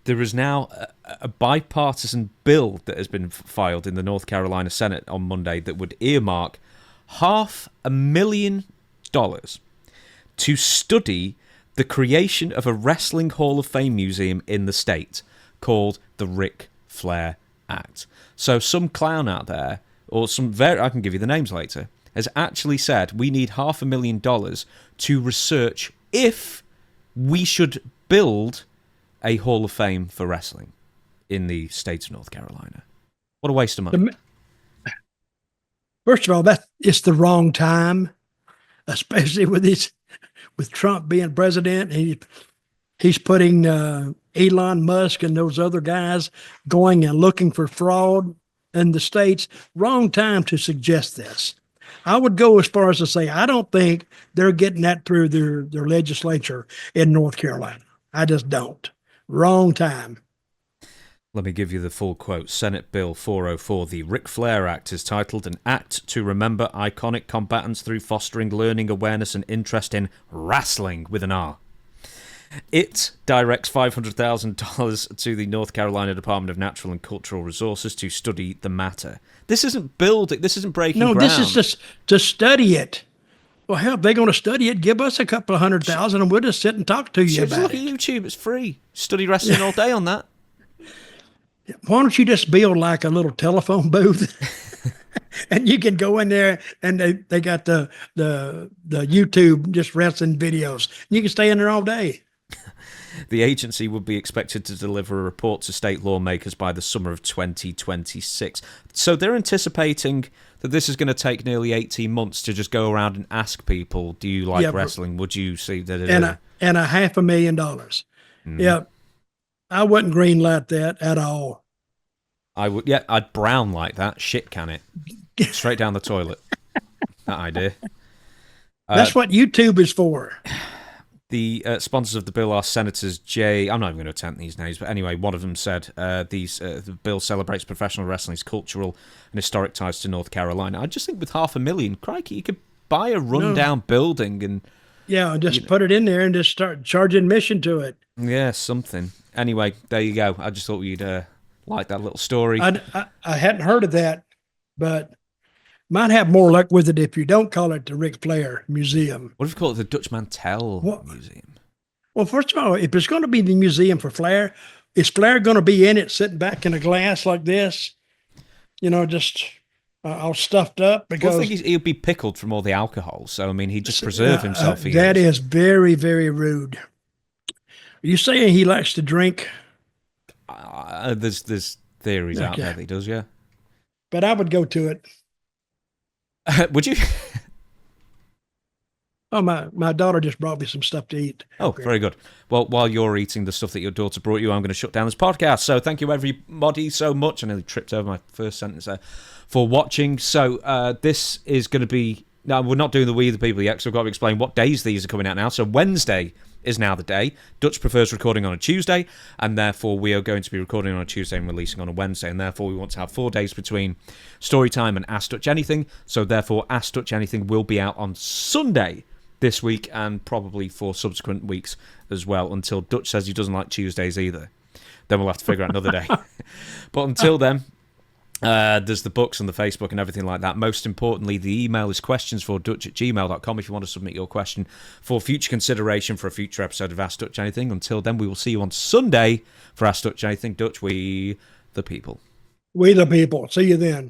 there is now a bipartisan bill that has been filed in the North Carolina Senate on Monday that would earmark $500,000 to study the creation of a Wrestling Hall of Fame museum in the state called the Ric Flair Act. So some clown out there, or I can give you the names later, has actually said we need $500,000 to research if we should build a Hall of Fame for wrestling in the state of North Carolina. What a waste of money. First of all, it's the wrong time, especially with Trump being president. He's putting Elon Musk and those other guys going and looking for fraud in the states. Wrong time to suggest this. I would go as far as to say I don't think they're getting that through their legislature in North Carolina. I just don't. Wrong time. Let me give you the full quote. Senate Bill 404, the Ric Flair Act, is titled An Act to Remember Iconic Combatants Through Fostering Learning, Awareness, and Interest in Wrestling, with an R. It directs $500,000 to the North Carolina Department of Natural and Cultural Resources to study the matter. This isn't building, this isn't breaking ground. No, this is just to study it. Well, hell, if they're going to study it, give us a couple of $100,000 and we'll just sit and talk to you about Look it. at YouTube, it's free. Study wrestling all day on that. Why don't you just build like a little telephone booth and you can go in there and they got the YouTube just wrestling videos. You can stay in there all day. The agency would be expected to deliver a report to state lawmakers by the summer of 2026. So they're anticipating that this is going to take nearly 18 months to just go around and ask people, do you like wrestling? Would you see that? And a $500,000. Yeah. I wouldn't green light that at all. I would. Yeah, I'd brown like that. Shit can it. Straight down the toilet. That idea. That's what YouTube is for. The sponsors of the bill are Senators I'm not even going to attempt these names, but anyway, one of them said the bill celebrates professional wrestling's cultural and historic ties to North Carolina. I just think with $500,000, crikey, you could buy a rundown building and just put it in there and just start charging admission to it. Yeah, something. Anyway, there you go. I just thought you'd like that little story. I hadn't heard of that, but might have more luck with it if you don't call it the Ric Flair Museum. What if you call it the Dutch Mantell Museum? Well, first of all, if it's going to be the museum for Flair, is Flair going to be in it sitting back in a glass like this? Just all stuffed up? Because I think he'll be pickled from all the alcohol. So, I mean, he'd just preserve himself. That is very, very rude. Are you saying he likes to drink? There's theories out there that he does, yeah. But I would go to it. Would you? Oh, my daughter just brought me some stuff to eat. Oh, very good. Well, while you're eating the stuff that your daughter brought you, I'm going to shut down this podcast. So thank you, everybody, so much. I nearly tripped over my first sentence there, for watching. So this is going to be... No, we're not doing the We the People yet, because I've got to explain what days these are coming out now. So Wednesday is now the day. Dutch prefers recording on a Tuesday, and therefore we are going to be recording on a Tuesday and releasing on a Wednesday, and therefore we want to have 4 days between Storytime and Ask Dutch Anything. So therefore Ask Dutch Anything will be out on Sunday this week, and probably for subsequent weeks as well, until Dutch says he doesn't like Tuesdays either. Then we'll have to figure out another day. But until then, there's the books and the Facebook and everything like that. Most importantly, the email is questionsfordutch@gmail.com if you want to submit your question for future consideration for a future episode of Ask Dutch Anything. Until then, we will see you on Sunday for Ask Dutch Anything. Dutch, we the people. We the people. See you then.